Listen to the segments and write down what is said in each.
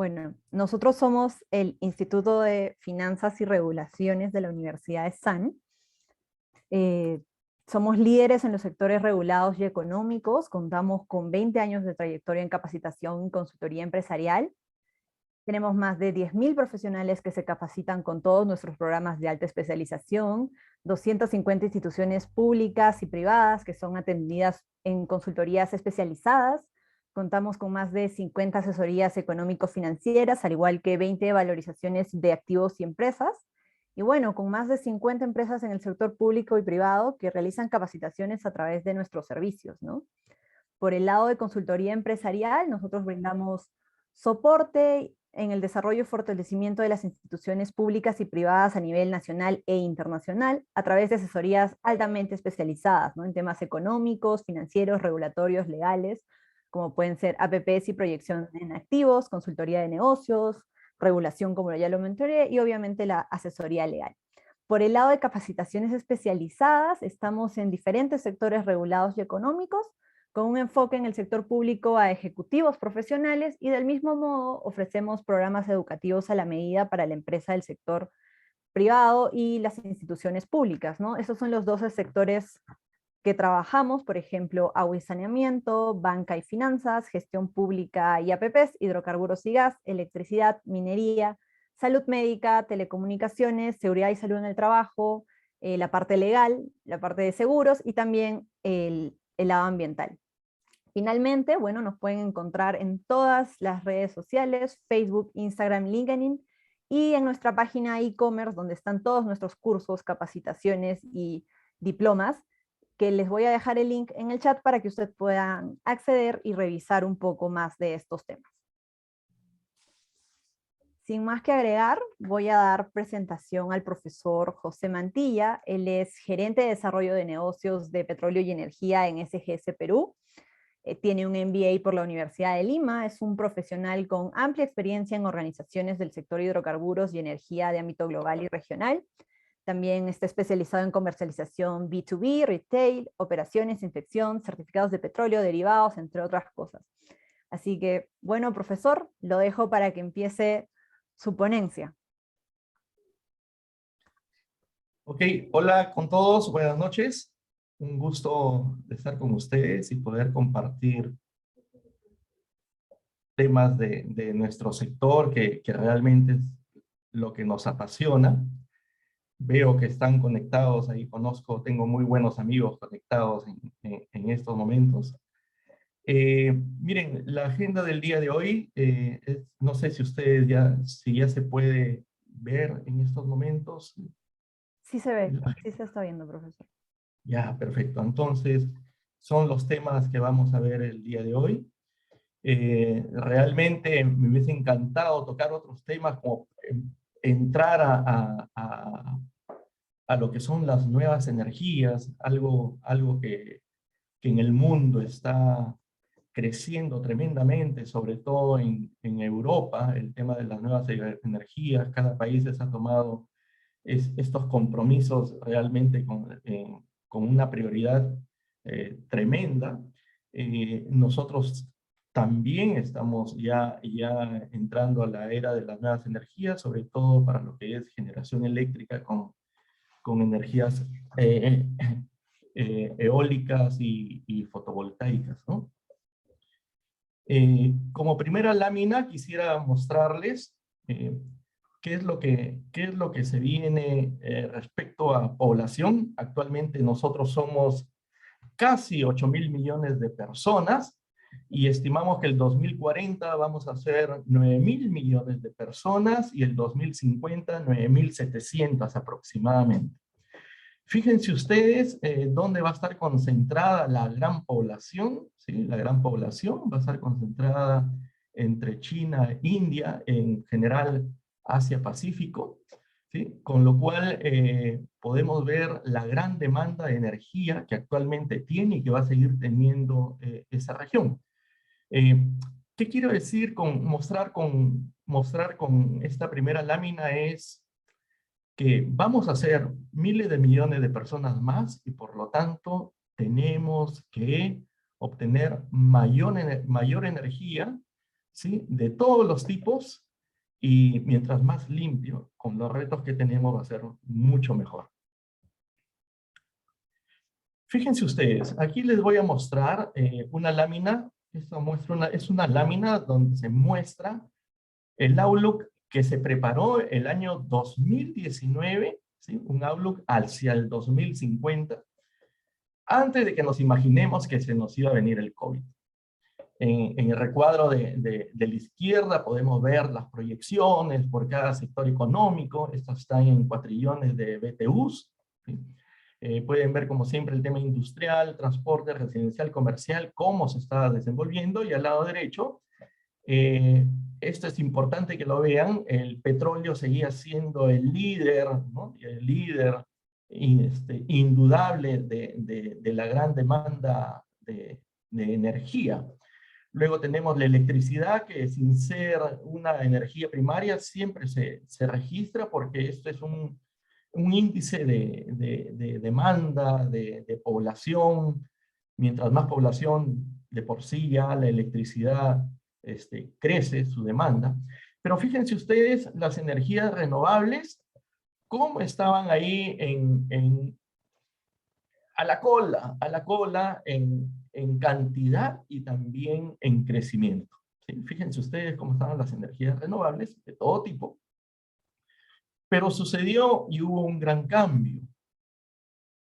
Bueno, nosotros somos el Instituto de Finanzas y Regulaciones de la Universidad de SAN. Eh, Somos líderes en los sectores regulados y económicos, contamos con 20 años de trayectoria en capacitación y consultoría empresarial. Tenemos más de 10.000 profesionales que se capacitan con todos nuestros programas de alta especialización, 250 instituciones públicas y privadas que son atendidas en consultorías especializadas. Contamos con más de 50 asesorías económico-financieras, al igual que 20 valorizaciones de activos y empresas. Y bueno, con más de 50 empresas en el sector público y privado que realizan capacitaciones a través de nuestros servicios, ¿no? Por el lado de consultoría empresarial, nosotros brindamos soporte en el desarrollo y fortalecimiento de las instituciones públicas y privadas a nivel nacional e internacional a través de asesorías altamente especializadas, ¿no? En temas económicos, financieros, regulatorios, legales, como pueden ser APPs y proyección en activos, consultoría de negocios, regulación, como ya lo mencioné, y obviamente la asesoría legal. Por el lado de capacitaciones especializadas, estamos en diferentes sectores regulados y económicos, con un enfoque en el sector público a ejecutivos profesionales, y del mismo modo ofrecemos programas educativos a la medida para la empresa del sector privado y las instituciones públicas, ¿no? Esos son los 12 sectores que trabajamos, por ejemplo, agua y saneamiento, banca y finanzas, gestión pública y APPs, hidrocarburos y gas, electricidad, minería, salud médica, telecomunicaciones, seguridad y salud en el trabajo, la parte legal, la parte de seguros y también el lado ambiental. Finalmente, bueno, nos pueden encontrar en todas las redes sociales, Facebook, Instagram, LinkedIn, y en nuestra página e-commerce, donde están todos nuestros cursos, capacitaciones y diplomas, que les voy a dejar el link en el chat para que ustedes puedan acceder y revisar un poco más de estos temas. Sin más que agregar, voy a dar presentación al profesor José Mantilla. Él es gerente de desarrollo de negocios de petróleo y energía en SGS Perú. Tiene un MBA por la Universidad de Lima, es un profesional con amplia experiencia en organizaciones del sector hidrocarburos y energía de ámbito global y regional. También está especializado en comercialización B2B, retail, operaciones, inspección, certificados de petróleo, derivados, entre otras cosas. Así que, bueno, profesor, lo dejo para que empiece su ponencia. Ok, hola con todos, buenas noches. Un gusto de estar con ustedes y poder compartir temas de nuestro sector que realmente es lo que nos apasiona. Veo que están conectados ahí, tengo muy buenos amigos conectados en estos momentos. Miren, la agenda del día de hoy, no sé si ustedes si ya se puede ver en estos momentos. Sí se ve, sí se está viendo, profesor. Ya, perfecto. Entonces, son los temas que vamos a ver el día de hoy. Realmente me hubiese encantado tocar otros temas como entrar a lo que son las nuevas energías, algo que en el mundo está creciendo tremendamente, sobre todo en Europa, el tema de las nuevas energías. Cada país se ha tomado estos compromisos realmente con una prioridad tremenda. Nosotros también estamos ya entrando a la era de las nuevas energías, sobre todo para lo que es generación eléctrica con energías eólicas y fotovoltaicas, ¿no? Como primera lámina quisiera mostrarles qué es lo que se viene respecto a población. Actualmente nosotros somos casi 8.000 millones de personas y estimamos que el 2040 vamos a ser 9.000 millones de personas y el 2050 9.700 aproximadamente. Fíjense ustedes dónde va a estar concentrada la gran población, ¿sí? La gran población va a estar concentrada entre China e India, en general Asia-Pacífico, ¿sí? Con lo cual podemos ver la gran demanda de energía que actualmente tiene y que va a seguir teniendo esa región. ¿Qué quiero decir con mostrar con esta primera lámina? Es que vamos a ser miles de millones de personas más y por lo tanto tenemos que obtener mayor energía ¿sí? De todos los tipos, y mientras más limpio, con los retos que tenemos, va a ser mucho mejor. Fíjense ustedes, aquí les voy a mostrar una lámina. Esto muestra es una lámina donde se muestra el Outlook que se preparó el año 2019, ¿sí? Un Outlook hacia el 2050, antes de que nos imaginemos que se nos iba a venir el COVID. En el recuadro de la izquierda podemos ver las proyecciones por cada sector económico. Estos están en cuatrillones de BTUs, ¿sí? Pueden ver, como siempre, el tema industrial, transporte, residencial, comercial, cómo se está desenvolviendo. Y al lado derecho, esto es importante que lo vean, el petróleo seguía siendo el líder, ¿no? El líder indudable de la gran demanda de energía. Luego tenemos la electricidad, que sin ser una energía primaria siempre se registra, porque esto es un índice de demanda, de población. Mientras más población, de por sí ya la electricidad crece su demanda. Pero fíjense ustedes las energías renovables, cómo estaban ahí a la cola en cantidad y también en crecimiento, ¿sí? Fíjense ustedes cómo estaban las energías renovables de todo tipo. Pero sucedió y hubo un gran cambio.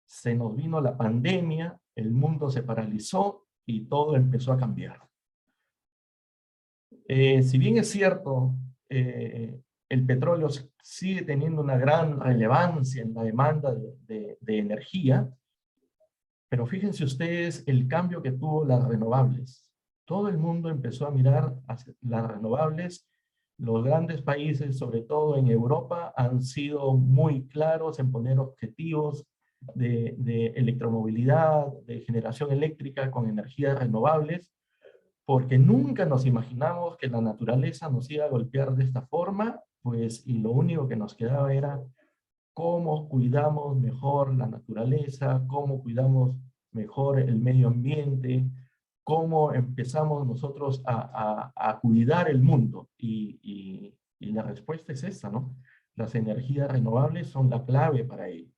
Se nos vino la pandemia, el mundo se paralizó y todo empezó a cambiar. Si bien es cierto, el petróleo sigue teniendo una gran relevancia en la demanda de energía, pero fíjense ustedes el cambio que tuvo las renovables. Todo el mundo empezó a mirar hacia las renovables. Los grandes países, sobre todo en Europa, han sido muy claros en poner objetivos de electromovilidad, de generación eléctrica con energías renovables, porque nunca nos imaginamos que la naturaleza nos iba a golpear de esta forma, pues, y lo único que nos quedaba era cómo cuidamos mejor la naturaleza, cómo cuidamos mejor el medio ambiente, cómo empezamos nosotros a cuidar el mundo. Y la respuesta es esta, ¿no? Las energías renovables son la clave para ello.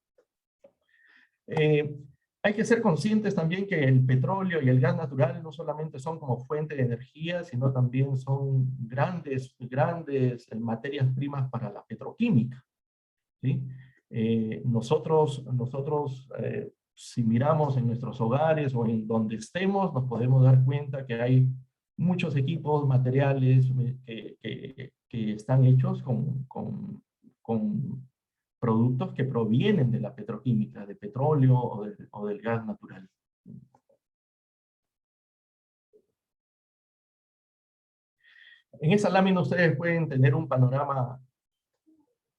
Hay que ser conscientes también que el petróleo y el gas natural no solamente son como fuente de energía, sino también son grandes materias primas para la petroquímica, ¿sí? Si miramos en nuestros hogares o en donde estemos, nos podemos dar cuenta que hay muchos equipos, materiales que están hechos con productos que provienen de la petroquímica, de petróleo o del gas natural. En esa lámina ustedes pueden tener un panorama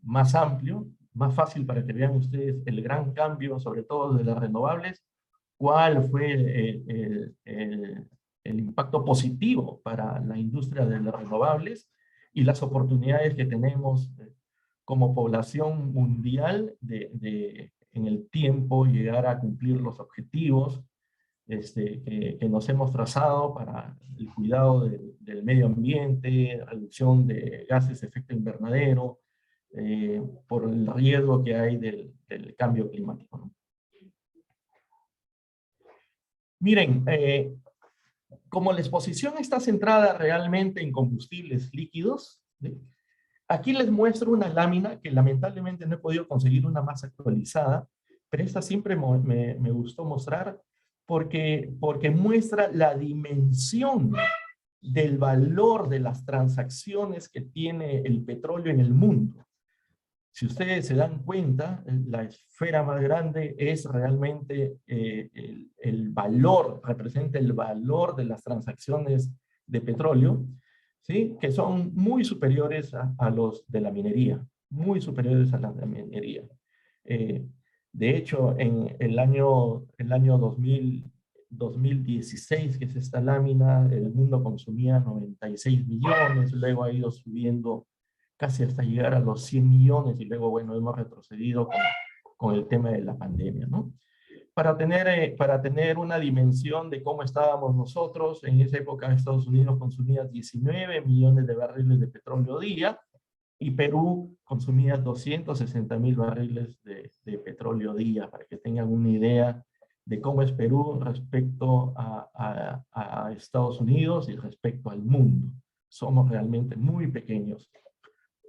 más amplio, más fácil para que vean ustedes el gran cambio, sobre todo de las renovables, cuál fue el impacto positivo para la industria de las renovables y las oportunidades que tenemos como población mundial en el tiempo llegar a cumplir los objetivos que nos hemos trazado para el cuidado del medio ambiente, reducción de gases de efecto invernadero, por el riesgo que hay del cambio climático, ¿no? Miren, como la exposición está centrada realmente en combustibles líquidos, ¿sí? Aquí les muestro una lámina que lamentablemente no he podido conseguir una más actualizada, pero esta siempre me gustó mostrar porque muestra la dimensión del valor de las transacciones que tiene el petróleo en el mundo. Si ustedes se dan cuenta, la esfera más grande es realmente el valor, representa el valor de las transacciones de petróleo, ¿sí? Que son muy superiores a los de la minería, muy superiores a las de la minería. De hecho, en el año 2016, que es esta lámina, el mundo consumía 96 millones, luego ha ido subiendo casi hasta llegar a los 100 millones y luego, bueno, hemos retrocedido con el tema de la pandemia, ¿no? para tener una dimensión de cómo estábamos nosotros, en esa época Estados Unidos consumía 19 millones de barriles de petróleo día, y Perú consumía 260.000 barriles de petróleo día, para que tengan una idea de cómo es Perú respecto a Estados Unidos y respecto al mundo. Somos realmente muy pequeños.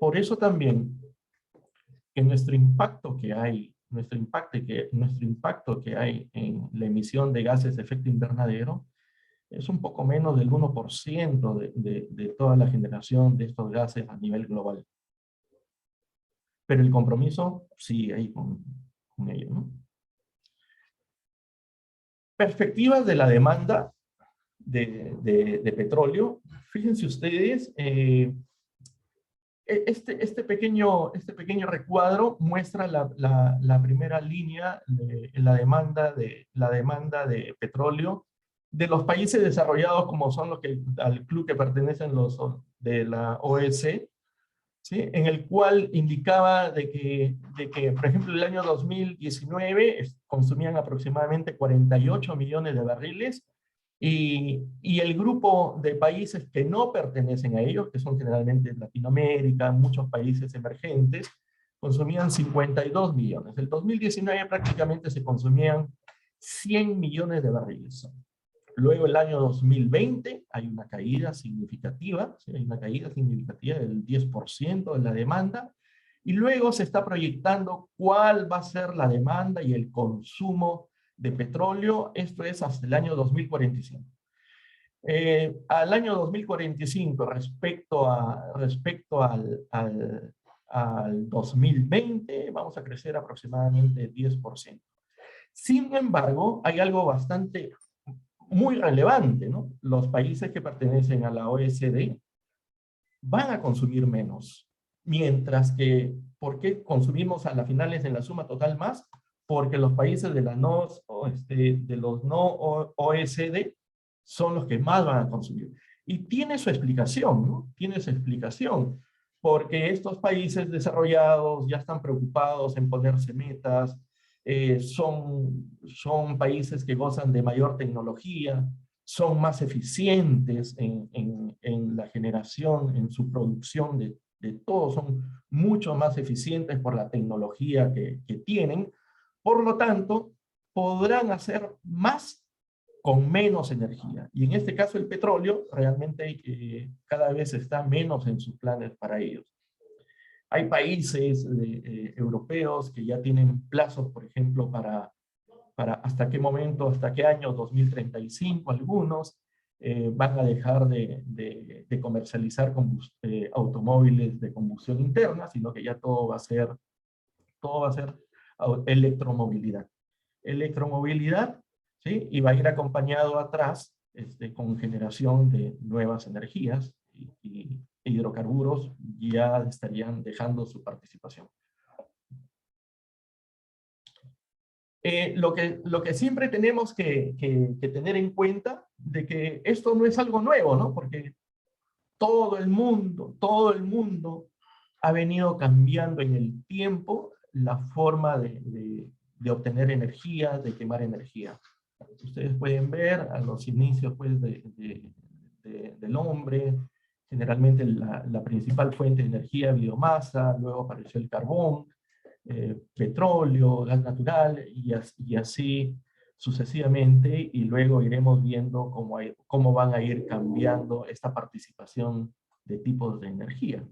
Por eso también que nuestro impacto que hay en la emisión de gases de efecto invernadero es un poco menos del 1% de toda la generación de estos gases a nivel global. Pero el compromiso sigue ahí con ello, ¿no? Perspectivas de la demanda de petróleo. Fíjense ustedes, este pequeño recuadro muestra la primera línea de la demanda de petróleo de los países desarrollados, como son los que al club que pertenecen los de la OEC, ¿sí? En el cual indicaba de que, por ejemplo, el año 2019 consumían aproximadamente 48 millones de barriles, y el grupo de países que no pertenecen a ellos, que son generalmente Latinoamérica, muchos países emergentes, consumían 52 millones. El 2019 prácticamente se consumían 100 millones de barriles. Luego el año 2020 hay una caída significativa, ¿sí? Hay una caída significativa del 10% de la demanda, y luego se está proyectando cuál va a ser la demanda y el consumo de petróleo, esto es hasta el año 2045. Al año 2045, respecto al 2020, vamos a crecer aproximadamente 10%. Sin embargo, hay algo bastante muy relevante, ¿no? Los países que pertenecen a la OECD van a consumir menos, mientras que, ¿por qué consumimos a las finales en la suma total más? Porque los países de los no OECD son los que más van a consumir. Y tiene su explicación, ¿no? Tiene su explicación, porque estos países desarrollados ya están preocupados en ponerse metas, son países que gozan de mayor tecnología, son más eficientes en la generación, en su producción de todo, son mucho más eficientes por la tecnología que tienen. Por lo tanto, podrán hacer más con menos energía. Y en este caso el petróleo realmente cada vez está menos en sus planes para ellos. Hay países europeos que ya tienen plazos, por ejemplo, para hasta qué momento, hasta qué año, 2035, algunos van a dejar de comercializar automóviles de combustión interna, sino que ya todo va a ser electromovilidad. Electromovilidad, ¿sí? Y va a ir acompañado atrás con generación de nuevas energías, y hidrocarburos ya estarían dejando su participación. Lo que siempre tenemos que tener en cuenta de que esto no es algo nuevo, ¿no? Porque todo el mundo ha venido cambiando en el tiempo la forma de obtener energía, de quemar energía. Ustedes pueden ver a los inicios pues, del hombre, generalmente la principal fuente de energía, biomasa, luego apareció el carbón, petróleo, gas natural, y así sucesivamente, y luego iremos viendo cómo van a ir cambiando esta participación de tipos de energía.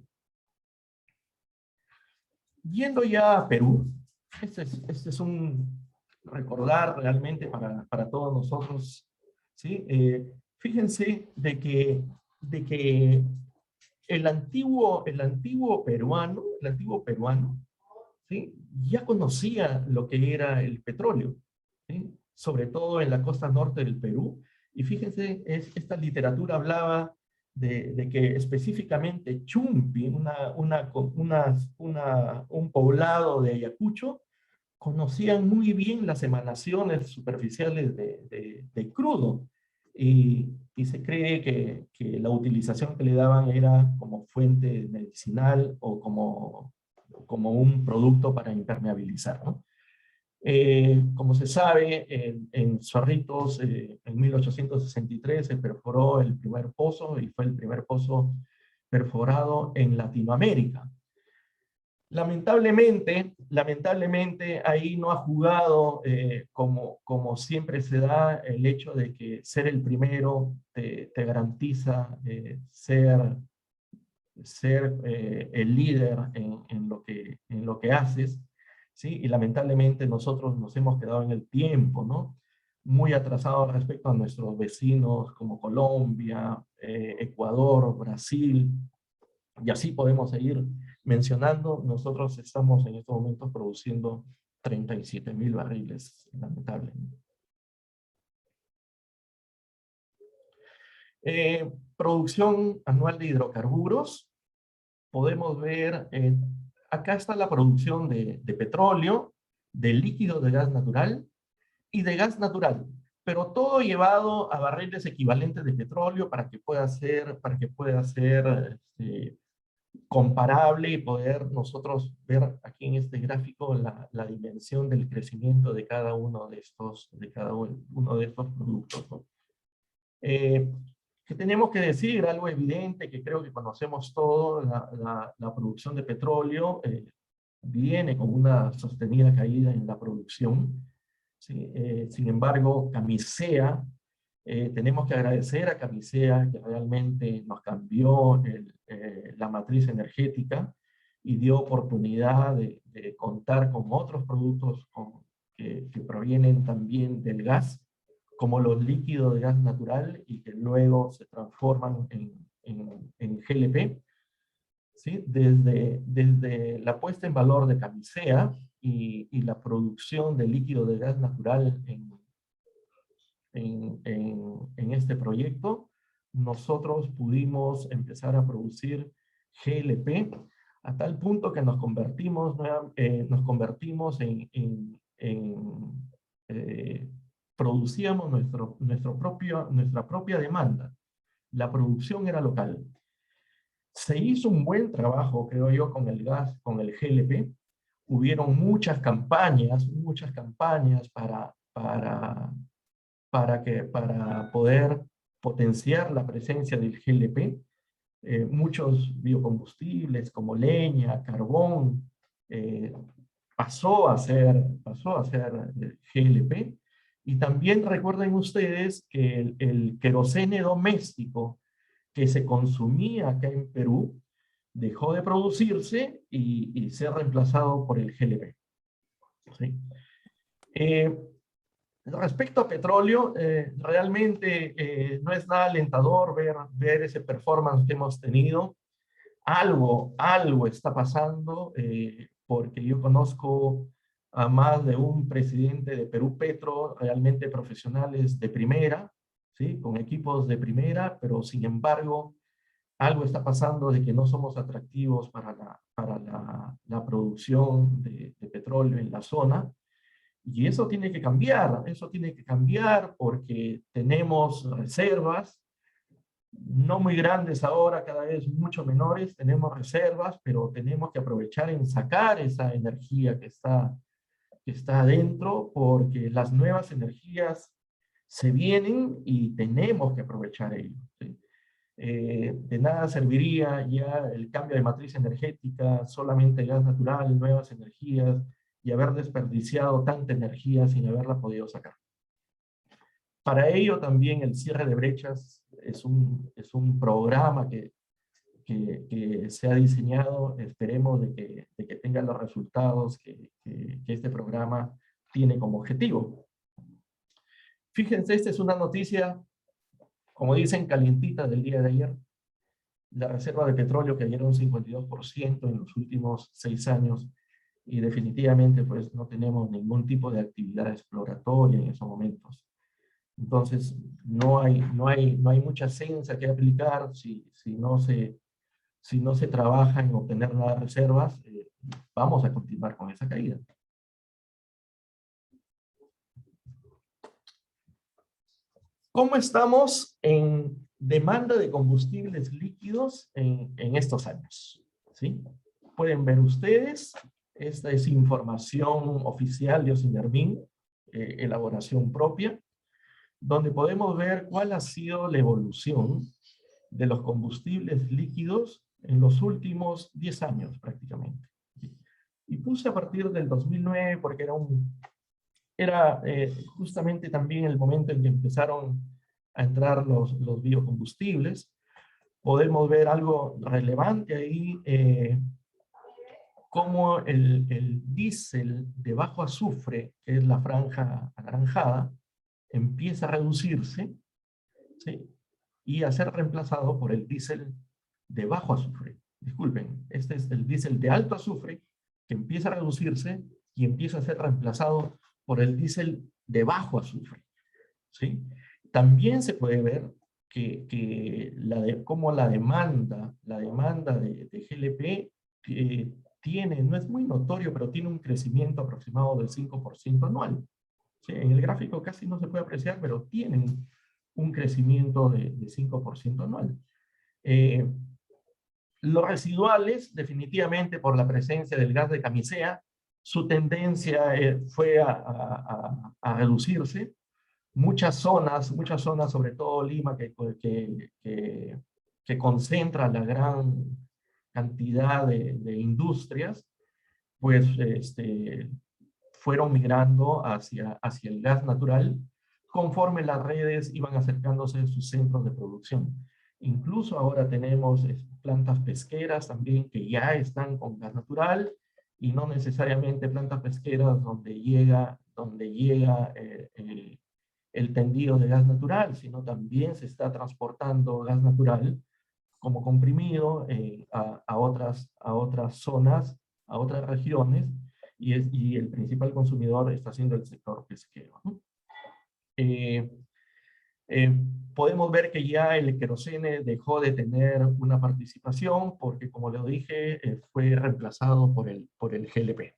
Yendo ya a Perú, este es un recordar realmente para todos nosotros, ¿sí? Fíjense de que el antiguo peruano, ¿sí? Ya conocía lo que era el petróleo, ¿sí? Sobre todo en la costa norte del Perú. Y fíjense, esta literatura hablaba de que específicamente Chumpi, un poblado de Ayacucho, conocían muy bien las emanaciones superficiales de crudo, y se cree que la utilización que le daban era como fuente medicinal o como un producto para impermeabilizar, ¿no? Como se sabe, en Cerritos, en 1863 se perforó el primer pozo y fue el primer pozo perforado en Latinoamérica. Lamentablemente ahí no ha jugado como siempre se da el hecho de que ser el primero te garantiza ser el líder en lo que haces, ¿sí? Y lamentablemente nosotros nos hemos quedado en el tiempo, ¿no? Muy atrasados respecto a nuestros vecinos como Colombia, Ecuador, Brasil, y así podemos seguir mencionando. Nosotros estamos en estos momentos produciendo 37.000 barriles, lamentablemente. Producción anual de hidrocarburos. Podemos ver, acá está la producción de petróleo, de líquido de gas natural y de gas natural, pero todo llevado a barriles equivalentes de petróleo para que pueda ser comparable y poder nosotros ver aquí en este gráfico la dimensión del crecimiento de cada uno de estos productos, ¿no? Que tenemos que decir algo evidente que creo que conocemos todos: la producción de petróleo viene con una sostenida caída en la producción, ¿sí? Sin embargo, Camisea, tenemos que agradecer a Camisea que realmente nos cambió la matriz energética y dio oportunidad de contar con otros productos que provienen también del gas, como los líquidos de gas natural y que luego se transforman en GLP, ¿sí? Desde la puesta en valor de Camisea y la producción de líquido de gas natural en este proyecto, nosotros pudimos empezar a producir GLP a tal punto que nos convertimos producíamos nuestra propia demanda. La producción era local. Se hizo un buen trabajo, creo yo, con el gas, con el GLP. Hubieron muchas campañas para poder potenciar la presencia del GLP. Muchos biocombustibles como leña, carbón, pasó a ser GLP. Y también recuerden ustedes que el querosene doméstico que se consumía acá en Perú dejó de producirse y ser reemplazado por el GLP. ¿Sí? Respecto a petróleo, realmente no es nada alentador ver ese performance que hemos tenido. Algo está pasando, porque yo conozco a más de un presidente de Perú Petro, realmente profesionales de primera, ¿sí? Con equipos de primera, pero sin embargo, algo está pasando de que no somos atractivos para la producción de petróleo en la zona. Y eso tiene que cambiar porque tenemos reservas, no muy grandes ahora, cada vez mucho menores, tenemos reservas, pero tenemos que aprovechar en sacar esa energía que está adentro, porque las nuevas energías se vienen y tenemos que aprovechar ello, ¿sí? De nada serviría ya el cambio de matriz energética, solamente gas natural, nuevas energías, y haber desperdiciado tanta energía sin haberla podido sacar. Para ello también el cierre de brechas es un programa que se ha diseñado. Esperemos de que tenga los resultados que este programa tiene como objetivo. Fíjense, esta es una noticia, como dicen, calientita del día de ayer. La reserva de petróleo cayó un 52% en los últimos 6 años, y definitivamente pues no tenemos ningún tipo de actividad exploratoria en esos momentos. Entonces no hay mucha ciencia que aplicar si no se trabaja en obtener nuevas reservas. Vamos a continuar con esa caída. ¿Cómo estamos en demanda de combustibles líquidos en estos años? ¿Sí? Pueden ver ustedes Esta es información oficial de Ocinermin, elaboración propia, donde podemos ver cuál ha sido la evolución de los combustibles líquidos en los últimos 10 años prácticamente. Y puse a partir del 2009 porque era justamente también el momento en que empezaron a entrar los biocombustibles. Podemos ver algo relevante ahí, como el diésel de bajo azufre, que es la franja anaranjada, empieza a reducirse, ¿sí? Y a ser reemplazado por el diésel de bajo azufre. Disculpen, este es el diésel de alto azufre, que empieza a reducirse y empieza a ser reemplazado por el diésel de bajo azufre, ¿sí? También se puede ver cómo la demanda de GLP tiene, no es muy notorio, pero tiene un crecimiento aproximado del 5% anual. ¿Sí? En el gráfico casi no se puede apreciar, pero tienen un crecimiento de 5% anual. Los residuales, definitivamente por la presencia del gas de camisea, su tendencia fue a reducirse. Muchas zonas, sobre todo Lima, que concentra la gran cantidad de industrias, pues fueron migrando hacia el gas natural conforme las redes iban acercándose a sus centros de producción. Incluso ahora tenemos plantas pesqueras también que ya están con gas natural, y no necesariamente plantas pesqueras donde llega el tendido de gas natural, sino también se está transportando gas natural como comprimido a otras zonas, a otras regiones, y el principal consumidor está siendo el sector pesquero, ¿no? Podemos ver que ya el querosene dejó de tener una participación porque, como les dije, fue reemplazado por el GLP.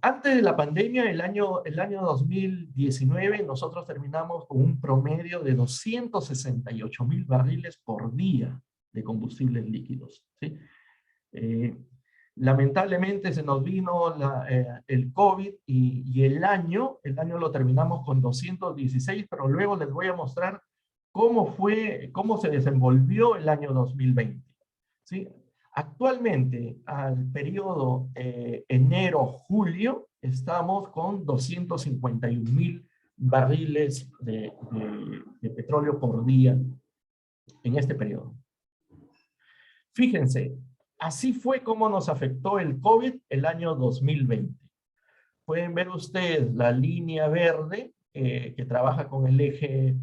Antes de la pandemia, el año 2019, nosotros terminamos con un promedio de 268,000 barriles por día de combustibles líquidos, ¿sí? Lamentablemente se nos vino el COVID y el año lo terminamos con 216, pero luego les voy a mostrar cómo se desenvolvió el año 2020, ¿sí? Actualmente, al periodo enero-julio, estamos con 251,000 barriles de petróleo por día en este periodo. Fíjense, así fue como nos afectó el COVID el año 2020. Pueden ver ustedes la línea verde que trabaja con el eje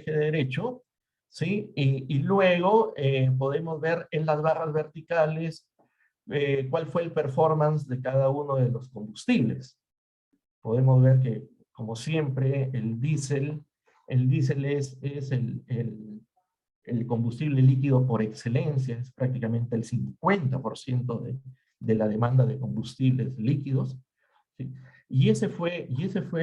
derecho, ¿sí? Y luego podemos ver en las barras verticales cuál fue el performance de cada uno de los combustibles. Podemos ver que, como siempre, el diésel es el combustible líquido por excelencia, es prácticamente el 50% de la demanda de combustibles líquidos, ¿sí? Y ese fue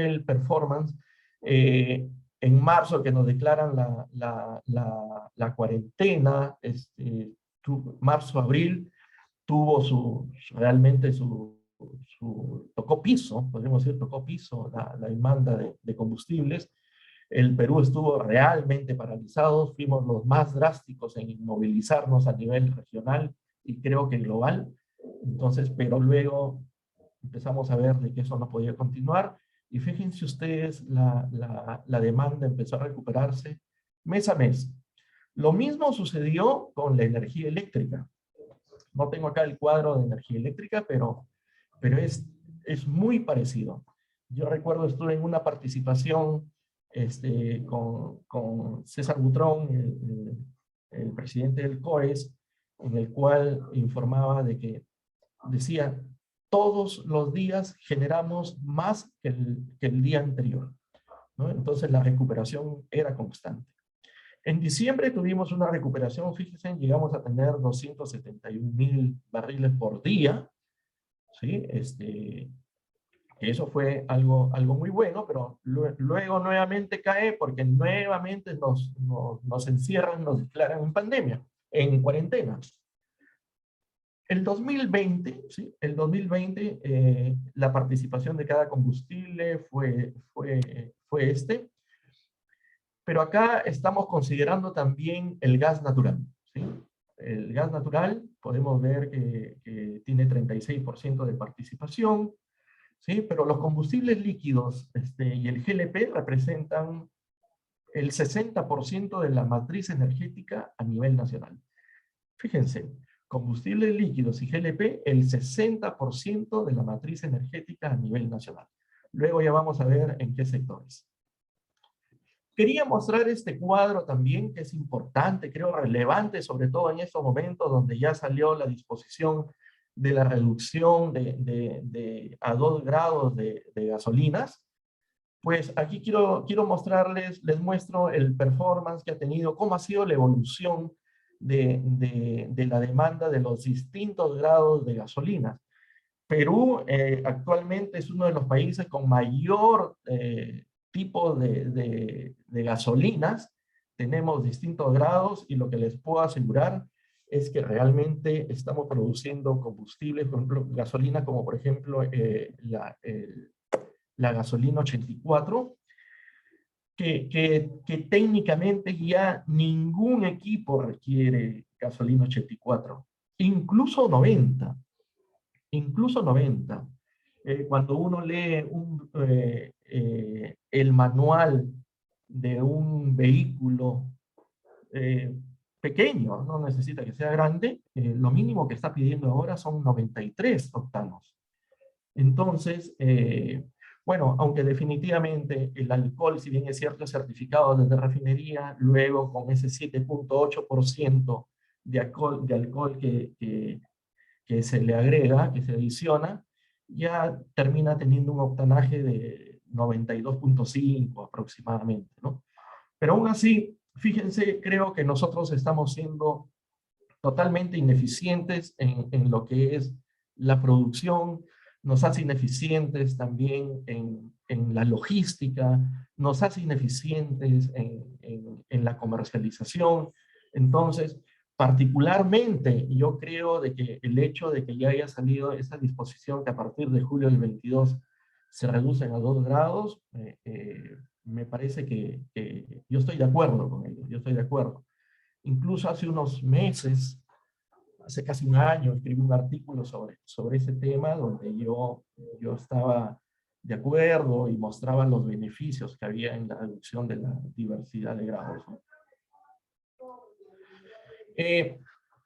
el performance. En marzo, que nos declaran la cuarentena, marzo-abril, realmente tocó piso, podríamos decir, tocó piso la demanda de combustibles. El Perú estuvo realmente paralizado, fuimos los más drásticos en inmovilizarnos a nivel regional y creo que global. Entonces, pero luego empezamos a ver de que eso no podía continuar, y fíjense ustedes, la demanda empezó a recuperarse mes a mes. Lo mismo sucedió con la energía eléctrica. No tengo acá el cuadro de energía eléctrica, pero es muy parecido. Yo recuerdo, estuve en una participación con César Butrón, el presidente del COES, en el cual informaba de que decía: todos los días generamos más que el día anterior, ¿no? Entonces la recuperación era constante. En diciembre tuvimos una recuperación, fíjense, llegamos a tener 271,000 barriles por día, ¿sí? Eso fue algo muy bueno, pero luego nuevamente cae porque nuevamente nos encierran, nos declaran en pandemia, en cuarentena. El 2020, ¿sí? El 2020, la participación de cada combustible fue este, pero acá estamos considerando también el gas natural, ¿sí? El gas natural, podemos ver que tiene 36% de participación, ¿sí? Pero los combustibles líquidos y el GLP representan el 60% de la matriz energética a nivel nacional. Fíjense, combustibles líquidos y GLP, el 60% de la matriz energética a nivel nacional. Luego ya vamos a ver en qué sectores. Quería mostrar este cuadro también, que es importante, creo relevante, sobre todo en estos momentos donde ya salió la disposición de la reducción a 2 grados de gasolinas. Pues aquí quiero mostrarles, les muestro el performance que ha tenido, cómo ha sido la evolución de la demanda de los distintos grados de gasolinas. Perú actualmente es uno de los países con mayor tipo de gasolinas. Tenemos distintos grados y lo que les puedo asegurar es que realmente estamos produciendo combustibles, por ejemplo, gasolina como por ejemplo la gasolina 84, que técnicamente ya ningún equipo requiere gasolina 84, incluso 90. Incluso 90. Cuando uno lee el manual de un vehículo pequeño, no necesita que sea grande, lo mínimo que está pidiendo ahora son 93 octanos. Entonces, bueno, aunque definitivamente el alcohol, si bien es cierto, es certificado desde refinería, luego con ese 7.8% de alcohol que se le agrega, que se adiciona, ya termina teniendo un octanaje de 92.5 aproximadamente, ¿no? Pero aún así, fíjense, creo que nosotros estamos siendo totalmente ineficientes en lo que es la producción, nos hace ineficientes también en la logística, nos hace ineficientes en la comercialización. Entonces, particularmente, yo creo de que el hecho de que ya haya salido esa disposición que a partir de julio del 22 se reducen a 2 grados, me parece que yo estoy de acuerdo con ello, yo estoy de acuerdo. Incluso hace unos meses, hace casi un año, escribí un artículo sobre ese tema donde yo estaba de acuerdo y mostraba los beneficios que había en la reducción de la diversidad de grados, ¿no?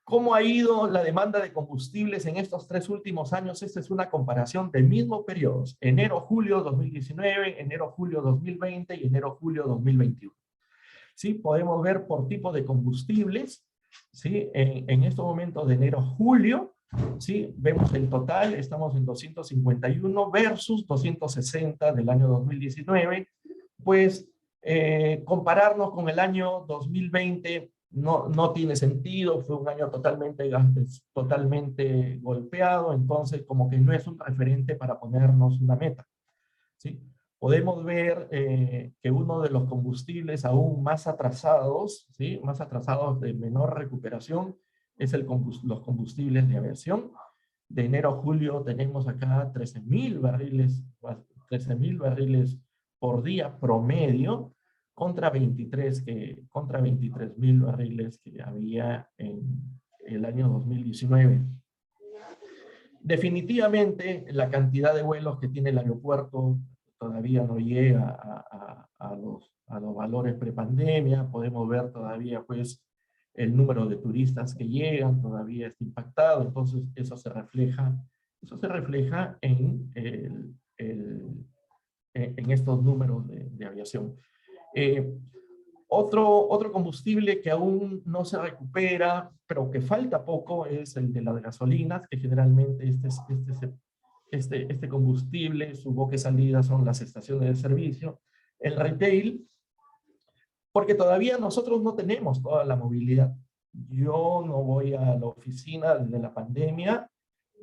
¿Cómo ha ido la demanda de combustibles en estos 3 últimos años? Esta es una comparación del mismo periodo, enero-julio 2019, enero-julio 2020 y enero-julio 2021. ¿Sí? Podemos ver por tipo de combustibles, ¿sí? En estos momentos de enero-julio, ¿sí? Vemos el total, estamos en 251 versus 260 del año 2019, pues compararnos con el año 2020 no tiene sentido, fue un año totalmente golpeado, entonces como que no es un referente para ponernos una meta, ¿sí? Podemos ver que uno de los combustibles aún más atrasados, ¿sí? Más atrasados de menor recuperación, es los combustibles de aviación. De enero a julio tenemos acá 13.000 barriles por día promedio, contra 23.000 barriles que había en el año 2019. Definitivamente, la cantidad de vuelos que tiene el aeropuerto todavía no llega a los valores prepandemia. Podemos ver todavía, pues, el número de turistas que llegan todavía está impactado. Entonces, eso se refleja en estos números de aviación. Otro combustible que aún no se recupera, pero que falta poco, es el de las gasolinas, que generalmente este combustible, su boca y salida son las estaciones de servicio, el retail, porque todavía nosotros no tenemos toda la movilidad. Yo no voy a la oficina desde la pandemia,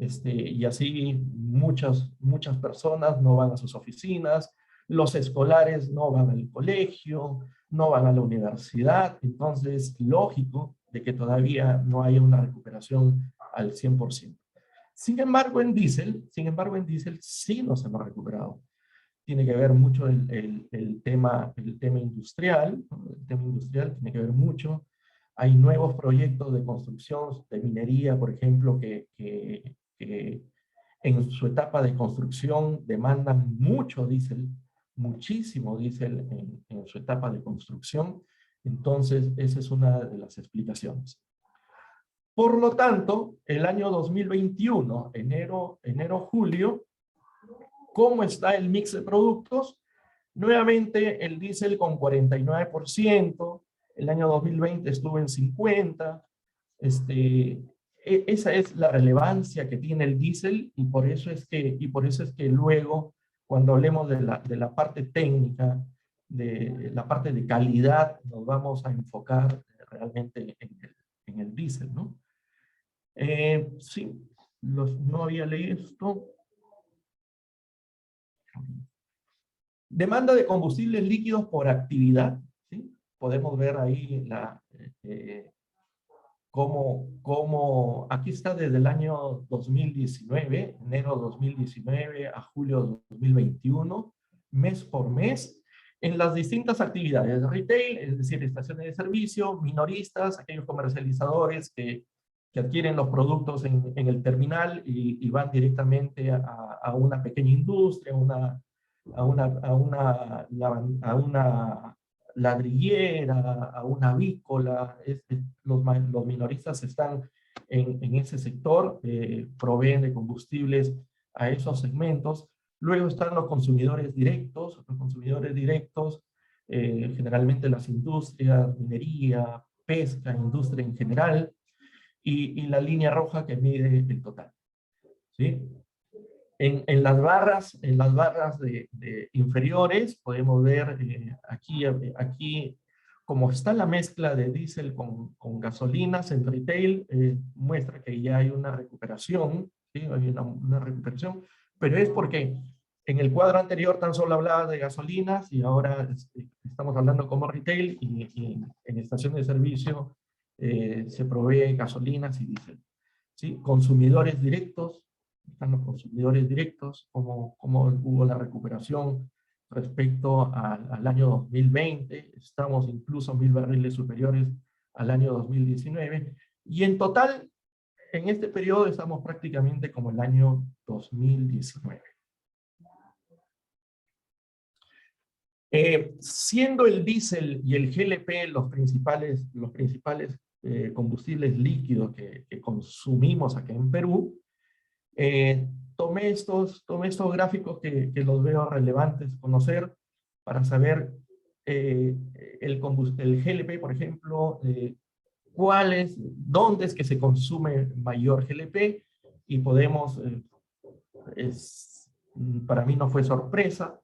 y así muchas personas no van a sus oficinas, los escolares no van al colegio, no van a la universidad, entonces lógico de que todavía no haya una recuperación al 100%. Sin embargo, en diésel sí nos hemos recuperado. Tiene que ver mucho el tema industrial, ¿no? El tema industrial tiene que ver mucho. Hay nuevos proyectos de construcción, de minería, por ejemplo, que en su etapa de construcción demandan mucho diésel, muchísimo diésel en su etapa de construcción. Entonces, esa es una de las explicaciones. Por lo tanto, el año 2021, enero-julio, ¿cómo está el mix de productos? Nuevamente el diésel con 49%, el año 2020 estuvo en 50%, esa es la relevancia que tiene el diésel y por eso es que luego, cuando hablemos de la parte técnica, de la parte de calidad, nos vamos a enfocar realmente en el diésel, ¿no? Sí, no había leído esto. Demanda de combustibles líquidos por actividad, ¿sí? Podemos ver ahí cómo aquí está desde el año 2019, enero 2019 a julio 2021, mes por mes, en las distintas actividades de retail, es decir, estaciones de servicio, minoristas, aquellos comercializadores que adquieren los productos en el terminal y van directamente a una pequeña industria, a una ladrillera, a una avícola. Los minoristas están en ese sector, proveen de combustibles a esos segmentos. Luego están los consumidores directos, generalmente las industrias, minería, pesca, industria en general, y la línea roja que mide el total, ¿sí? En las barras de inferiores podemos ver aquí como está la mezcla de diésel con gasolinas en retail, muestra que ya hay una recuperación, ¿sí? Hay una recuperación, pero es porque en el cuadro anterior tan solo hablaba de gasolinas y ahora estamos hablando como retail y en estaciones de servicio se provee gasolinas y diésel, ¿sí? Consumidores directos, están los consumidores directos, cómo hubo la recuperación respecto al año 2020, estamos incluso 1000 barriles superiores al año 2019, y en total, en este periodo estamos prácticamente como el año 2019. Siendo el diésel y el GLP los principales combustibles líquidos que consumimos acá en Perú, tomé estos gráficos que los veo relevantes conocer para saber el GLP, por ejemplo, dónde es que se consume mayor GLP, y podemos, para mí no fue sorpresa,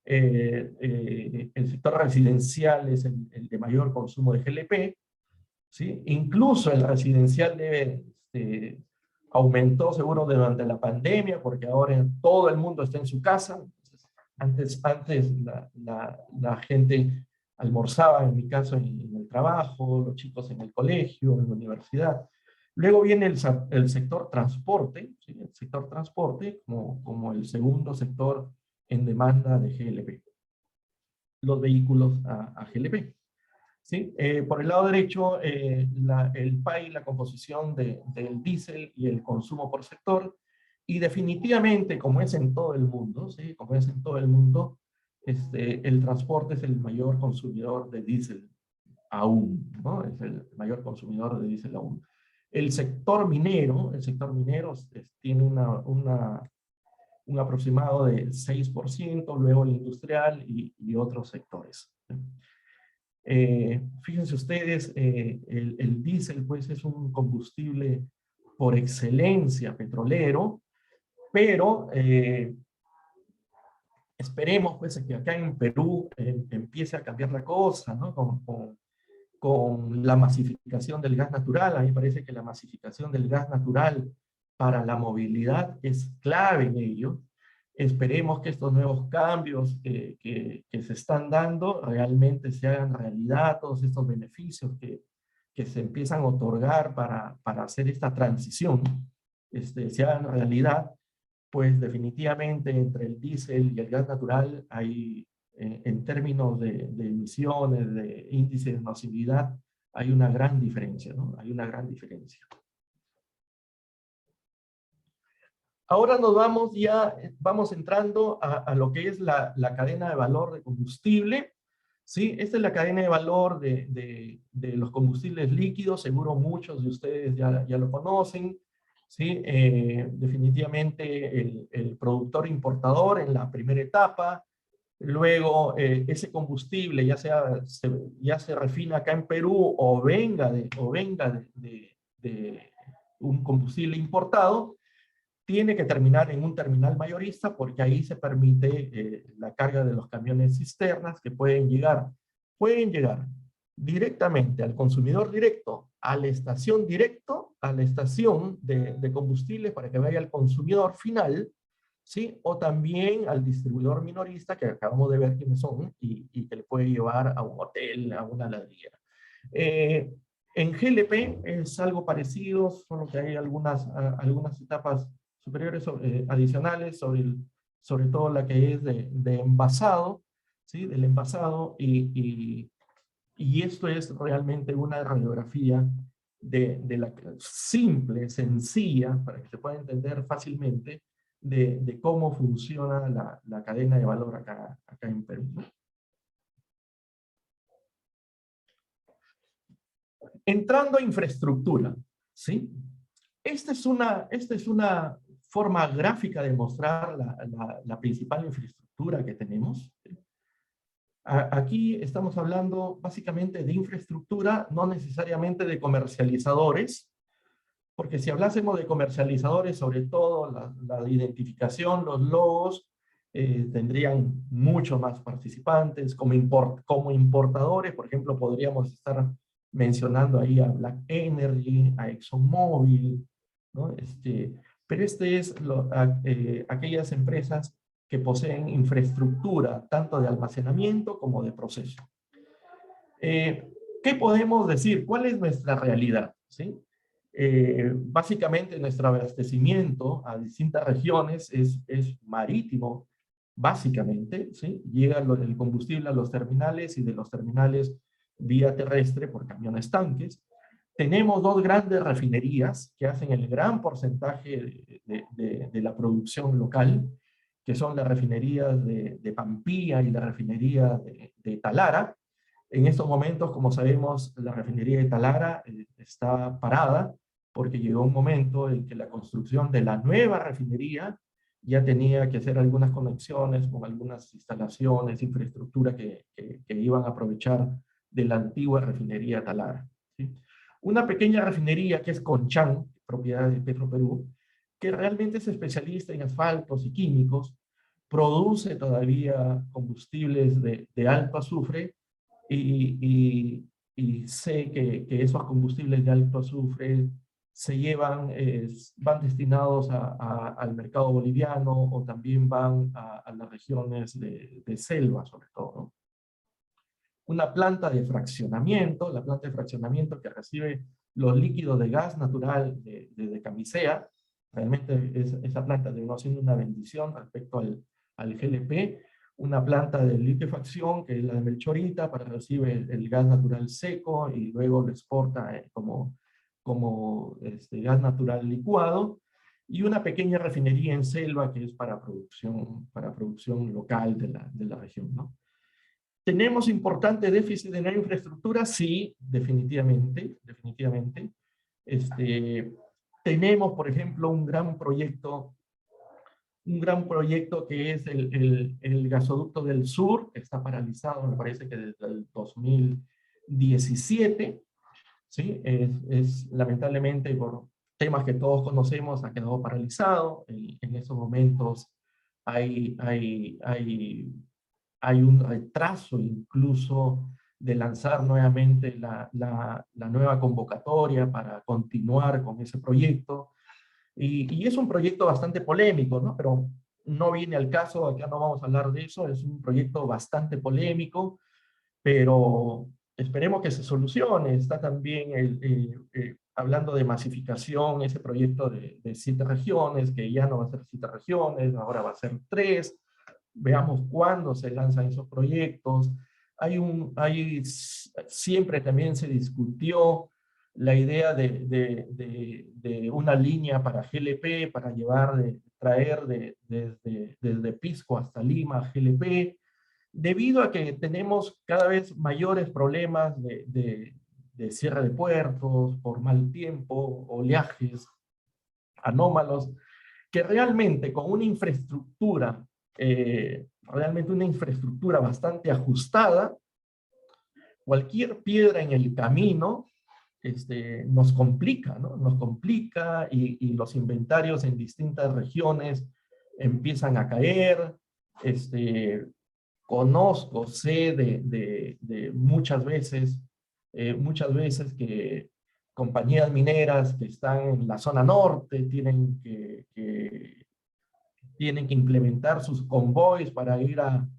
el sector residencial es el de mayor consumo de GLP, ¿sí? Incluso el residencial aumentó seguro durante la pandemia, porque ahora todo el mundo está en su casa. Antes la gente almorzaba, en mi caso, en el trabajo, los chicos en el colegio, en la universidad. Luego viene el sector transporte, ¿sí? El sector transporte como el segundo sector en demanda de GLP. Los vehículos a GLP. ¿Sí? Por el lado derecho, el PAI, la composición del diésel y el consumo por sector, y definitivamente, como es en todo el mundo, ¿sí? Como es en todo el mundo, el transporte es el mayor consumidor de diésel aún, ¿no? Es el mayor consumidor de diésel aún. El sector minero tiene un aproximado de 6%, luego el industrial y otros sectores. Fíjense ustedes, el diésel pues es un combustible por excelencia petrolero, pero esperemos pues que acá en Perú empiece a cambiar la cosa, ¿no? Con la masificación del gas natural. A mí me parece que la masificación del gas natural para la movilidad es clave en ello. Esperemos que estos nuevos cambios que se están dando realmente se hagan realidad, todos estos beneficios que que se empiezan a otorgar para hacer esta transición se hagan realidad, pues definitivamente entre el diésel y el gas natural hay, en términos de emisiones, de índice de nocividad, hay una gran diferencia, ¿no? Hay una gran diferencia. Ahora nos vamos vamos entrando a lo que es la cadena de valor de combustible. ¿Sí? Esta es la cadena de valor de los combustibles líquidos, seguro muchos de ustedes ya lo conocen. ¿Sí? Definitivamente el productor importador en la primera etapa, luego ese combustible ya se refina acá en Perú o venga de un combustible importado, tiene que terminar en un terminal mayorista porque ahí se permite la carga de los camiones cisternas que pueden llegar directamente al consumidor directo, a la estación de combustible para que vaya al consumidor final, ¿sí? O también al distribuidor minorista que acabamos de ver quiénes son y que le puede llevar a un hotel, a una ladrillera. En GLP es algo parecido, solo que hay algunas etapas superiores adicionales sobre todo la que es de envasado, ¿sí? Del envasado, y esto es realmente una radiografía de la simple, sencilla, para que se pueda entender fácilmente, de cómo funciona la cadena de valor acá en Perú. Entrando a infraestructura, ¿sí? Esta es una forma gráfica de mostrar la principal infraestructura que tenemos. Aquí estamos hablando básicamente de infraestructura, no necesariamente de comercializadores, porque si hablásemos de comercializadores, sobre todo la identificación, los logos, tendrían mucho más participantes. Como importadores, por ejemplo, podríamos estar mencionando ahí a Black Energy, a ExxonMobil, ¿no? Pero es aquellas empresas que poseen infraestructura, tanto de almacenamiento como de proceso. ¿Qué podemos decir? ¿Cuál es nuestra realidad? ¿Sí? Básicamente nuestro abastecimiento a distintas regiones es marítimo, básicamente, ¿sí? Llega el combustible a los terminales y de los terminales vía terrestre por camiones tanques. Tenemos dos grandes refinerías que hacen el gran porcentaje de la producción local, que son la refinería de Pampilla y la refinería de Talara. En estos momentos, como sabemos, la refinería de Talara está parada porque llegó un momento en que la construcción de la nueva refinería ya tenía que hacer algunas conexiones con algunas instalaciones, infraestructura que iban a aprovechar de la antigua refinería Talara, ¿sí? Una pequeña refinería que es Conchán, propiedad de Petroperú, que realmente es especialista en asfaltos y químicos, produce todavía combustibles de alto azufre y sé que esos combustibles de alto azufre se llevan, van destinados al mercado boliviano o también van a las regiones de selva, sobre todo. Una planta de fraccionamiento, la planta de fraccionamiento que recibe los líquidos de gas natural de Camisea. Realmente esa planta terminó siendo una bendición respecto al GLP. Una planta de liquefacción, que es la de Melchorita, para recibir el gas natural seco y luego lo exporta como gas natural licuado. Y una pequeña refinería en selva que es para producción local de la región, ¿no? ¿Tenemos importante déficit en la infraestructura? Sí, definitivamente, definitivamente. Tenemos, por ejemplo, un gran proyecto que es el gasoducto del sur, que está paralizado, me parece que desde el 2017, ¿sí? Lamentablemente por temas que todos conocemos ha quedado paralizado. En esos momentos hay un retraso incluso de lanzar nuevamente la nueva convocatoria para continuar con ese proyecto. Y es un proyecto bastante polémico, ¿no? Pero no viene al caso, acá no vamos a hablar de eso, es un proyecto bastante polémico, pero esperemos que se solucione. Está también hablando de masificación, ese proyecto de 7 regiones, que ya no va a ser 7 regiones, ahora va a ser 3. Veamos cuándo se lanzan esos proyectos. Siempre también se discutió la idea de una línea para GLP, para traer desde Pisco hasta Lima GLP, debido a que tenemos cada vez mayores problemas de cierre de puertos, por mal tiempo, oleajes anómalos, que realmente con una infraestructura, realmente una infraestructura bastante ajustada, cualquier piedra en el camino nos complica, ¿no? Nos complica y los inventarios en distintas regiones empiezan a caer. Sé de muchas veces que compañías mineras que están en la zona norte tienen que implementar sus convoys para ir a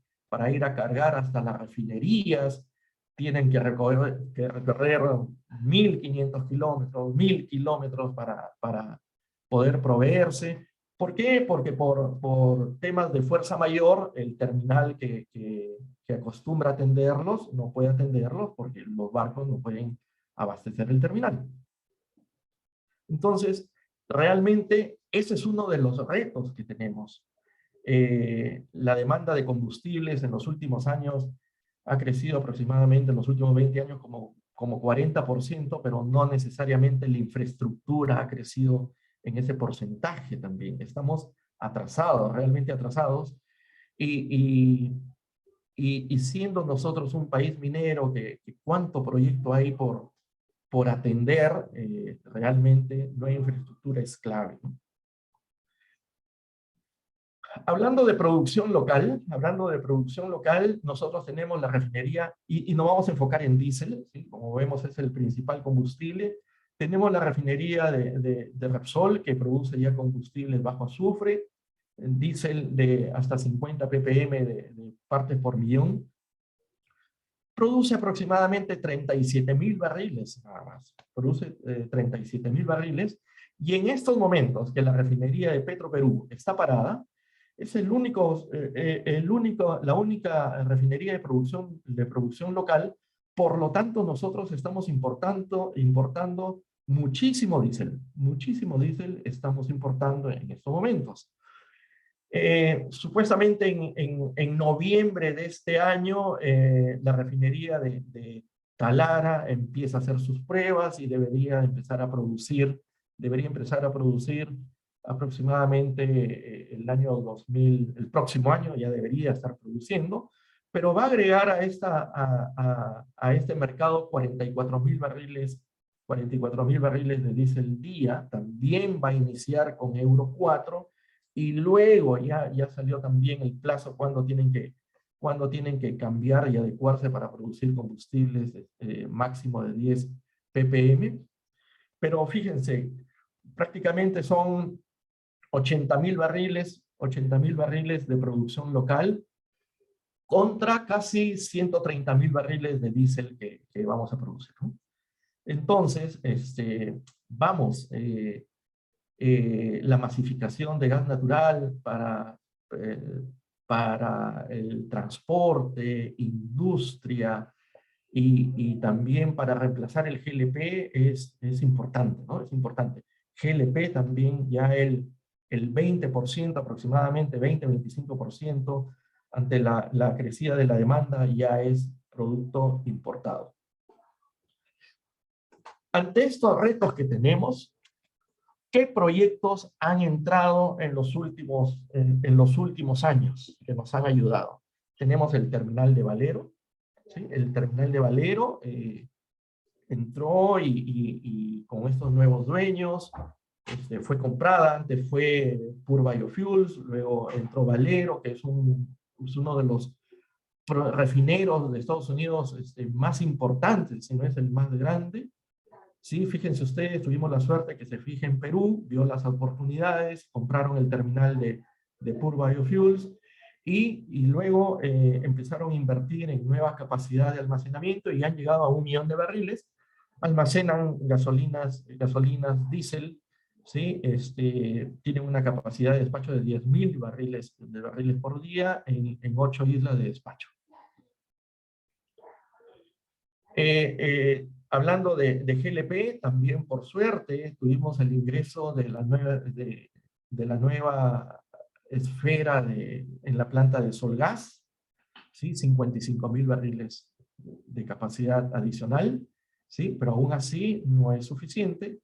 cargar hasta las refinerías, tienen que recorrer 1.500 kilómetros, 1.000 kilómetros para poder proveerse. ¿Por qué? Porque por temas de fuerza mayor, el terminal que acostumbra atenderlos no puede atenderlos porque los barcos no pueden abastecer el terminal. Entonces, realmente ese es uno de los retos que tenemos. La demanda de combustibles en los últimos años ha crecido aproximadamente en los últimos 20 años como 40%, pero no necesariamente la infraestructura ha crecido en ese porcentaje también. Estamos atrasados, realmente atrasados, y siendo nosotros un país minero, que cuánto proyecto hay por atender, realmente no hay infraestructura, es clave, ¿no? Hablando de producción local, nosotros tenemos la refinería, y nos vamos a enfocar en diésel, ¿sí? Como vemos es el principal combustible. Tenemos la refinería de Repsol, que produce ya combustibles bajo azufre, diésel de hasta 50 ppm de partes por millón. Produce aproximadamente 37,000 barriles, nada más. Produce 37,000 barriles, y en estos momentos que la refinería de Petroperú está parada, es la única refinería de producción local. Por lo tanto, nosotros estamos importando muchísimo diésel estamos importando en estos momentos. Supuestamente en noviembre de este año, la refinería de Talara empieza a hacer sus pruebas y debería empezar a producir aproximadamente el próximo año ya debería estar produciendo, pero va a agregar a este mercado 44,000 barriles de diésel día. También va a iniciar con Euro 4, y luego ya salió también el plazo cuando tienen que cambiar y adecuarse para producir combustibles máximo de 10 ppm. Pero fíjense, prácticamente son 80,000 barriles de producción local contra casi 130,000 barriles de diésel que vamos a producir, ¿no? Entonces, la masificación de gas natural para el transporte, industria y también para reemplazar el GLP es importante, ¿no? Es importante. GLP también ya el 20% aproximadamente, 20-25%, ante la crecida de la demanda, ya es producto importado. Ante estos retos que tenemos, ¿qué proyectos han entrado en los últimos años que nos han ayudado? Tenemos el terminal de Valero, ¿sí? El terminal de Valero entró y con estos nuevos dueños fue comprada. Antes fue Pure Biofuels, luego entró Valero, que es uno de los refineros de Estados Unidos más importantes, si no es el más grande. Sí, fíjense ustedes, tuvimos la suerte que se fije en Perú, vio las oportunidades, compraron el terminal de Pure Biofuels, y luego empezaron a invertir en nuevas capacidades de almacenamiento y han llegado a 1 millón de barriles. Almacenan gasolinas diésel, ¿sí? Tienen una capacidad de despacho de 10.000 barriles por día en 8 islas de despacho. Hablando de GLP, también por suerte tuvimos el ingreso de la nueva esfera en la planta de Solgas, ¿sí? 55.000 barriles de capacidad adicional, ¿sí? Pero aún así no es suficiente.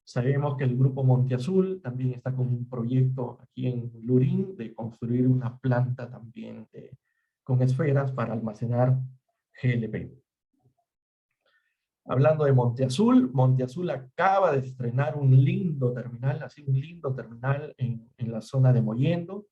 Sabemos que el Grupo Monte Azul también está con un proyecto aquí en Lurín de construir una planta también con esferas para almacenar GLP. Hablando de Monte Azul acaba de estrenar un lindo terminal, así un lindo terminal en la zona de Mollendo,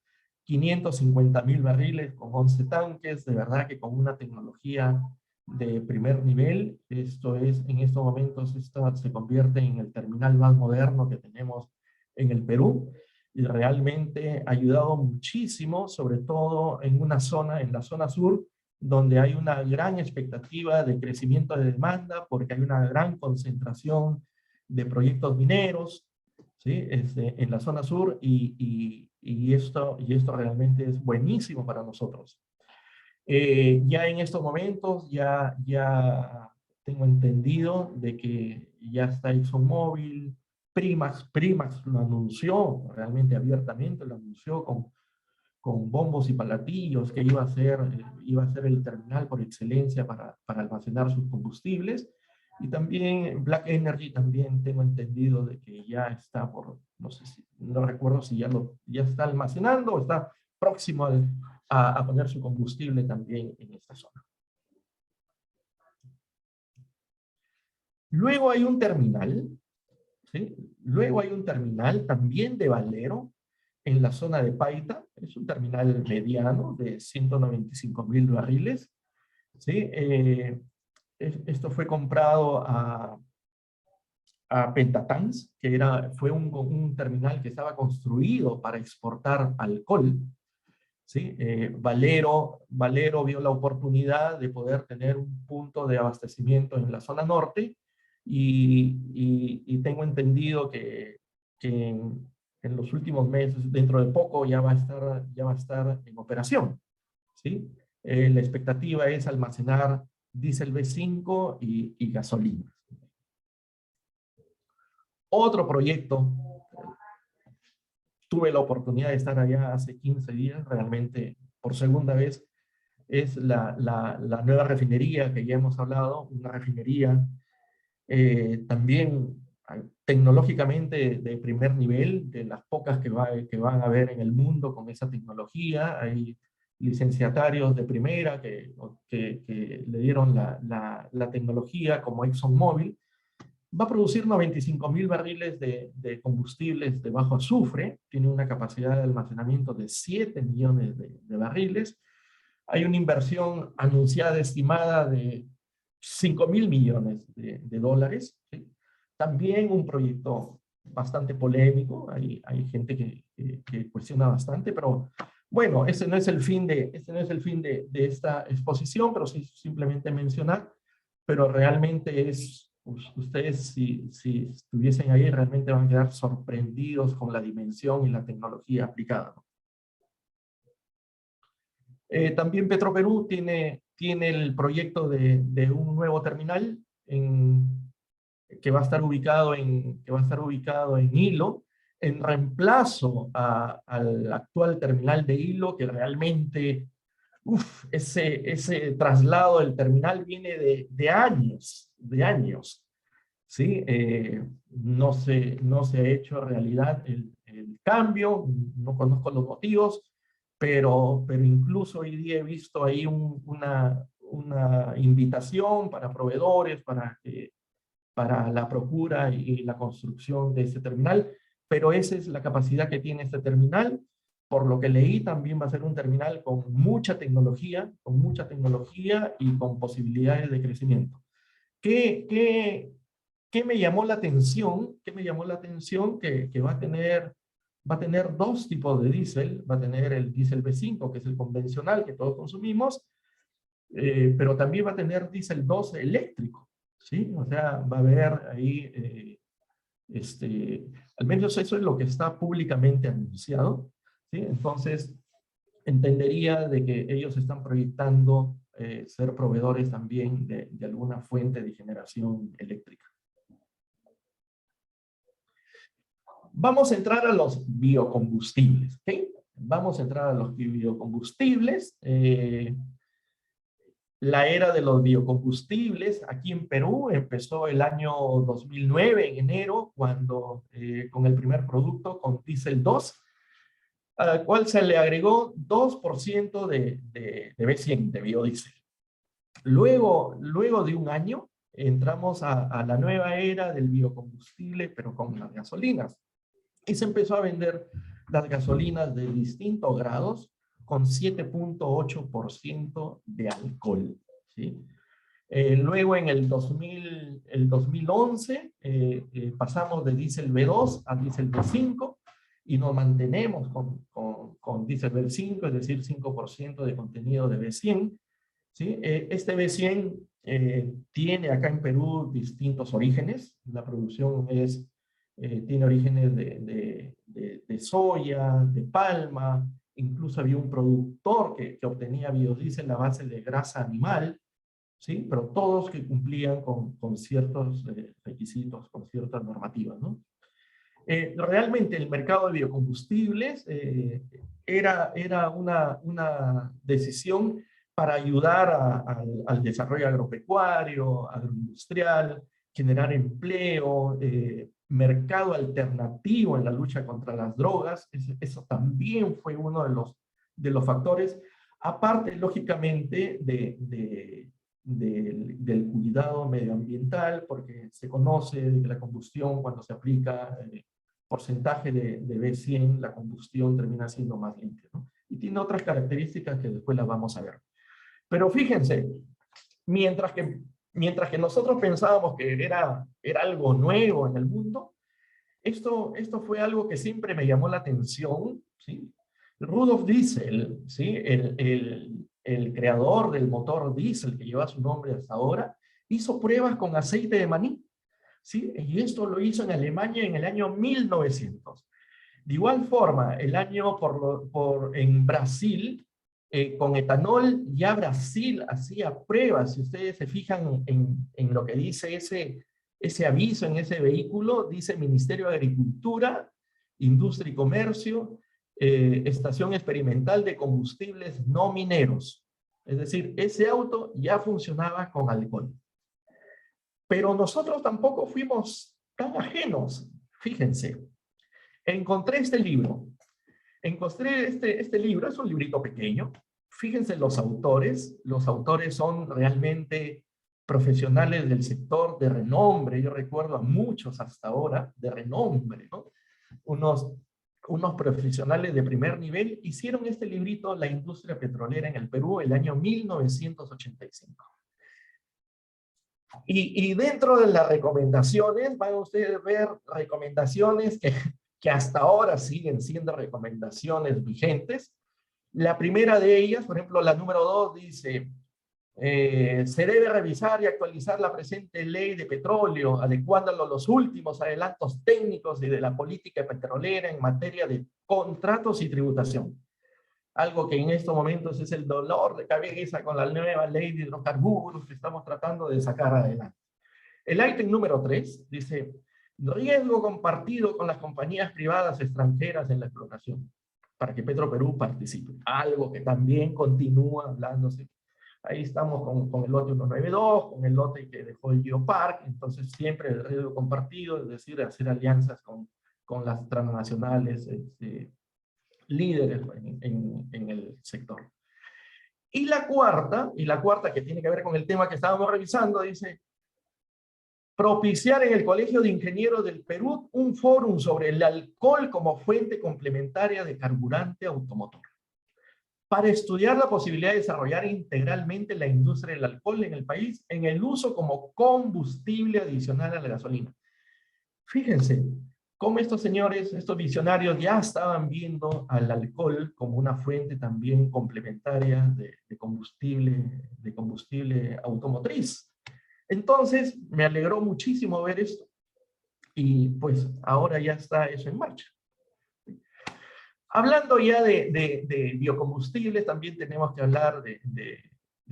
550.000 barriles con 11 tanques, de verdad que con una tecnología de primer nivel. Esto es, en estos momentos, esto se convierte en el terminal más moderno que tenemos en el Perú, y realmente ha ayudado muchísimo, sobre todo en la zona sur, donde hay una gran expectativa de crecimiento de demanda, porque hay una gran concentración de proyectos mineros, ¿sí? En la zona sur, y esto realmente es buenísimo para nosotros. Ya en estos momentos, ya tengo entendido de que ya está ExxonMobil, Primax lo anunció realmente abiertamente, lo anunció con bombos y platillos, que iba a ser el terminal por excelencia para almacenar sus combustibles. Y también Black Energy, también tengo entendido de que ya está no recuerdo si ya está almacenando o está próximo a poner su combustible también en esta zona. Luego hay un terminal, ¿sí? Luego hay un terminal también de Valero, en la zona de Paita. Es un terminal mediano de 195.000 barriles, ¿sí? Esto fue comprado a Pentatanks, que fue un terminal que estaba construido para exportar alcohol, ¿sí? Valero vio la oportunidad de poder tener un punto de abastecimiento en la zona norte, y tengo entendido que en los últimos meses, dentro de poco, ya va a estar en operación, ¿sí? La expectativa es almacenar diésel B5 y gasolina. Otro proyecto, tuve la oportunidad de estar allá hace 15 días, realmente por segunda vez, es la nueva refinería que ya hemos hablado, una refinería también tecnológicamente de primer nivel, de las pocas que van a haber en el mundo con esa tecnología. Hay licenciatarios de primera que le dieron la tecnología, como ExxonMobil. Va a producir 95.000 barriles de combustibles de bajo azufre, tiene una capacidad de almacenamiento de 7 millones de barriles. Hay una inversión anunciada, estimada, de 5.000 millones de dólares, ¿sí? También un proyecto bastante polémico, hay gente que cuestiona bastante, pero bueno, ese no es el fin de esta exposición, pero sí simplemente mencionar, pero realmente ustedes si estuviesen ahí, realmente van a quedar sorprendidos con la dimensión y la tecnología aplicada, ¿no? También Petroperú tiene el proyecto de un nuevo terminal que va a estar ubicado en Hilo, en reemplazo al actual terminal de Hilo, que realmente, ese traslado del terminal viene de años, ¿sí? No se ha hecho realidad el cambio, no conozco los motivos, pero incluso hoy día he visto ahí una invitación para proveedores, para la procura y la construcción de este terminal, pero esa es la capacidad que tiene este terminal. Por lo que leí, también va a ser un terminal con mucha tecnología y con posibilidades de crecimiento. ¿Qué me llamó la atención? Que va a tener va a tener dos tipos de diésel. Va a tener el diésel B5, que es el convencional que todos consumimos, pero también va a tener diésel 2 eléctrico, ¿sí? O sea, va a haber ahí, al menos eso es lo que está públicamente anunciado, ¿sí? Entonces, entendería de que ellos están proyectando ser proveedores también de alguna fuente de generación eléctrica. Vamos a entrar a los biocombustibles, ¿ok? Vamos a entrar a los biocombustibles. La era de los biocombustibles aquí en Perú empezó el año 2009, en enero, cuando con el primer producto, con diésel 2, al cual se le agregó 2% de B100, de biodiesel. Luego de un año, entramos a la nueva era del biocombustible, pero con las gasolinas. Y se empezó a vender las gasolinas de distintos grados con 7.8% de alcohol, ¿sí? Luego en el 2011 pasamos de diésel B2 a diésel B5 y nos mantenemos con diésel B5, es decir, 5% de contenido de B100, ¿sí? Este B100 tiene acá en Perú distintos orígenes. La producción tiene orígenes de soya, de palma, incluso había un productor que obtenía biodiesel a base de grasa animal, ¿sí? Pero todos que cumplían con ciertos requisitos, con ciertas normativas, ¿no? Realmente el mercado de biocombustibles era una decisión para ayudar al desarrollo agropecuario, agroindustrial, generar empleo, mercado alternativo en la lucha contra las drogas. Eso también fue uno de los factores, aparte, lógicamente, del cuidado medioambiental, porque se conoce que la combustión, cuando se aplica porcentaje de B100, la combustión termina siendo más limpia, ¿no? Y tiene otras características que después las vamos a ver. Pero fíjense, mientras que nosotros pensábamos que era algo nuevo en el mundo, esto fue algo que siempre me llamó la atención, ¿sí? Rudolf Diesel, ¿sí? El creador del motor diésel que lleva su nombre hasta ahora, hizo pruebas con aceite de maní, ¿sí? Y esto lo hizo en Alemania en el año 1900. De igual forma, en Brasil, con etanol, ya Brasil hacía pruebas. Si ustedes se fijan en lo que dice ese aviso en ese vehículo, dice Ministerio de Agricultura, Industria y Comercio, Estación Experimental de Combustibles No Mineros. Es decir, ese auto ya funcionaba con alcohol. Pero nosotros tampoco fuimos tan ajenos. Fíjense, encontré este libro. Este libro, es un librito pequeño. Fíjense los autores. Los autores son realmente profesionales del sector de renombre. Yo recuerdo a muchos hasta ahora de renombre, ¿no? Unos profesionales de primer nivel hicieron este librito, La industria petrolera en el Perú, el año 1985. Y dentro de las recomendaciones, van ustedes a ver recomendaciones que hasta ahora siguen siendo recomendaciones vigentes. La primera de ellas, por ejemplo, la número 2 dice, se debe revisar y actualizar la presente ley de petróleo, adecuándolo a los últimos adelantos técnicos y de la política petrolera en materia de contratos y tributación. Algo que en estos momentos es el dolor de cabeza con la nueva ley de hidrocarburos que estamos tratando de sacar adelante. El ítem número 3 dice, riesgo compartido con las compañías privadas extranjeras en la explotación, para que Petroperú participe. Algo que también continúa hablándose. Ahí estamos con el lote 192, con el lote que dejó el Geopark, entonces siempre el riesgo compartido, es decir, hacer alianzas con las transnacionales, líderes en el sector. Y la cuarta que tiene que ver con el tema que estábamos revisando, dice, propiciar en el Colegio de Ingenieros del Perú un fórum sobre el alcohol como fuente complementaria de carburante automotor, para estudiar la posibilidad de desarrollar integralmente la industria del alcohol en el país en el uso como combustible adicional a la gasolina. Fíjense, Como estos señores, estos visionarios ya estaban viendo al alcohol como una fuente también complementaria de combustible automotriz. Entonces, me alegró muchísimo ver esto y pues ahora ya está eso en marcha. Hablando ya de biocombustibles, también tenemos que hablar de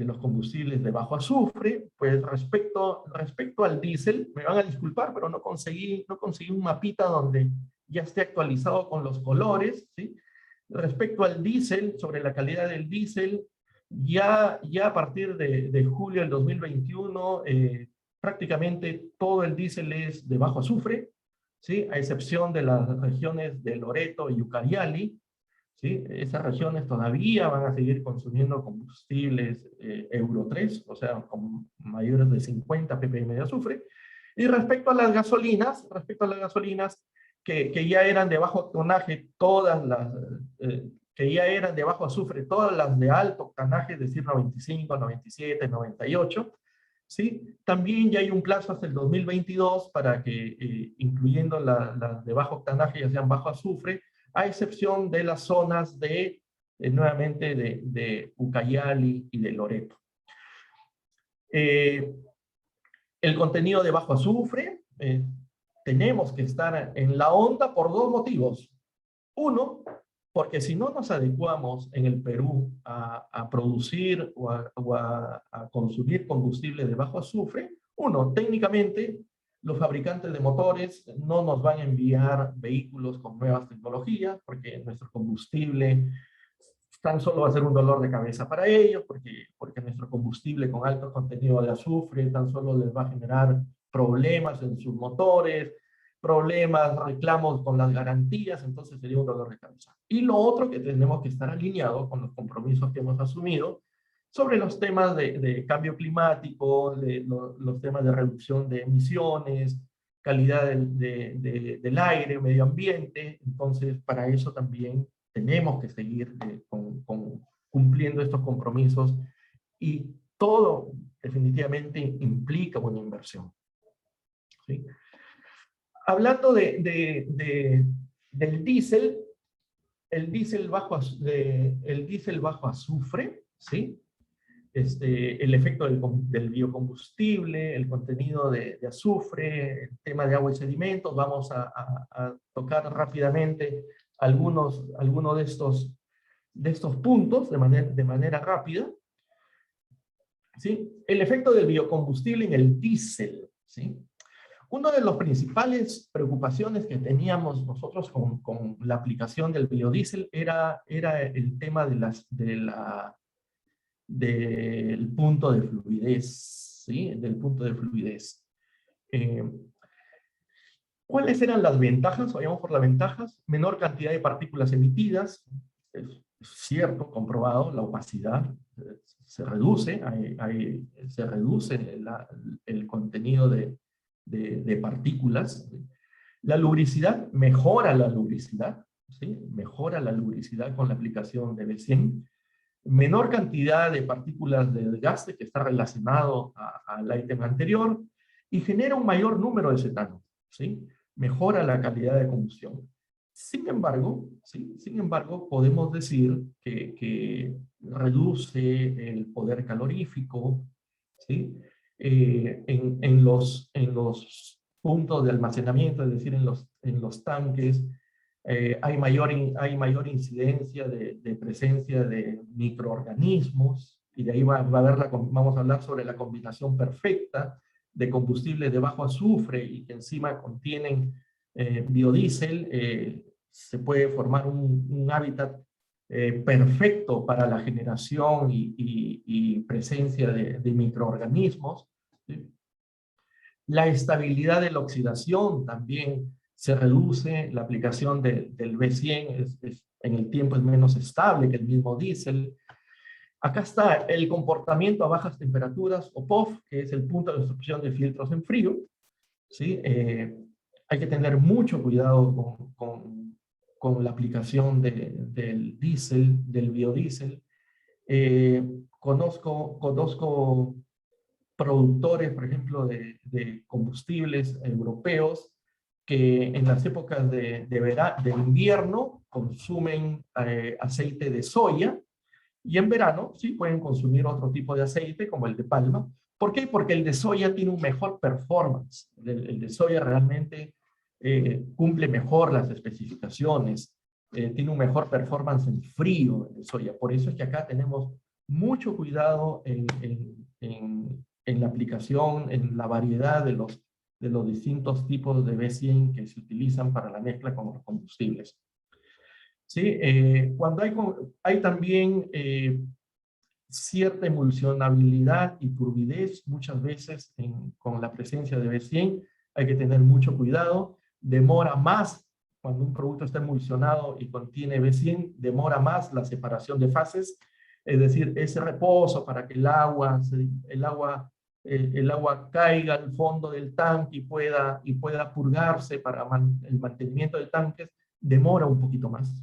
los combustibles de bajo azufre. Pues respecto al diésel, me van a disculpar, pero no conseguí un mapita donde ya esté actualizado con los colores, ¿sí? Respecto al diésel, sobre la calidad del diésel, ya a partir de julio del 2021, prácticamente todo el diésel es de bajo azufre, ¿sí? A excepción de las regiones de Loreto y Ucayali, ¿sí? Esas regiones todavía van a seguir consumiendo combustibles Euro 3, o sea, con mayores de 50 ppm de azufre. Y respecto a las gasolinas, que ya eran de bajo octanaje, que ya eran de bajo azufre, todas las de alto octanaje, es decir, 95, 97, 98, ¿sí? También ya hay un plazo hasta el 2022 para que, incluyendo las de bajo octanaje, ya sean bajo azufre, a excepción de las zonas nuevamente, de Ucayali y de Loreto. El contenido de bajo azufre, tenemos que estar en la onda por dos motivos. Uno, porque si no nos adecuamos en el Perú a producir o a consumir combustible de bajo azufre, uno, técnicamente, los fabricantes de motores no nos van a enviar vehículos con nuevas tecnologías, porque nuestro combustible tan solo va a ser un dolor de cabeza para ellos, porque nuestro combustible con alto contenido de azufre tan solo les va a generar problemas en sus motores, problemas, reclamos con las garantías, entonces sería un dolor de cabeza. Y lo otro, que tenemos que estar alineados con los compromisos que hemos asumido sobre los temas de cambio climático, los temas de reducción de emisiones, calidad del aire, medio ambiente. Entonces, para eso también tenemos que seguir cumpliendo estos compromisos, y todo definitivamente implica una inversión, ¿sí? Hablando del diésel, el diésel bajo azufre, ¿sí? El efecto del biocombustible, el contenido de azufre, el tema de agua y sedimentos. Vamos a tocar rápidamente algunos de estos puntos de manera rápida, ¿sí? El efecto del biocombustible en el diésel, ¿sí? Una de las principales preocupaciones que teníamos nosotros con la aplicación del biodiesel era el tema del punto de fluidez, ¿sí? Del punto de fluidez. ¿Cuáles eran las ventajas? Vayamos por las ventajas. Menor cantidad de partículas emitidas. Es cierto, comprobado, la opacidad se reduce, se reduce el contenido de partículas. La lubricidad, mejora la lubricidad, ¿sí? Mejora la lubricidad con la aplicación de B100. Menor cantidad de partículas de desgaste, que está relacionado al ítem anterior, y genera un mayor número de cetano, ¿sí? Mejora la calidad de combustión. Sin embargo, ¿sí? Sin embargo, podemos decir que reduce el poder calorífico, ¿sí? En los puntos de almacenamiento, es decir, en los tanques, hay mayor incidencia de presencia de microorganismos, y de ahí vamos a hablar sobre la combinación perfecta de combustibles de bajo azufre y que encima contienen biodiesel. Se puede formar un hábitat perfecto para la generación y presencia de microorganismos, ¿sí? La estabilidad de la oxidación también se reduce. La aplicación del B100 en el tiempo es menos estable que el mismo diésel. Acá está el comportamiento a bajas temperaturas, o POF, que es el punto de destrucción de filtros en frío, ¿sí? Hay que tener mucho cuidado con la aplicación del diésel, del biodiesel. Conozco productores, por ejemplo, de combustibles europeos que en las épocas de invierno consumen aceite de soya, y en verano sí pueden consumir otro tipo de aceite como el de palma. ¿Por qué? Porque el de soya tiene un mejor performance. El de soya realmente cumple mejor las especificaciones, tiene un mejor performance en frío el de soya. Por eso es que acá tenemos mucho cuidado en la aplicación, en la variedad de los distintos tipos de B100 que se utilizan para la mezcla con los combustibles. ¿Sí? Cuando hay también cierta emulsionabilidad y turbidez, muchas veces con la presencia de B100, hay que tener mucho cuidado. Demora más, cuando un producto está emulsionado y contiene B100, demora más la separación de fases, es decir, ese reposo para que el agua caiga al fondo del tanque y pueda purgarse para el mantenimiento del tanque, demora un poquito más.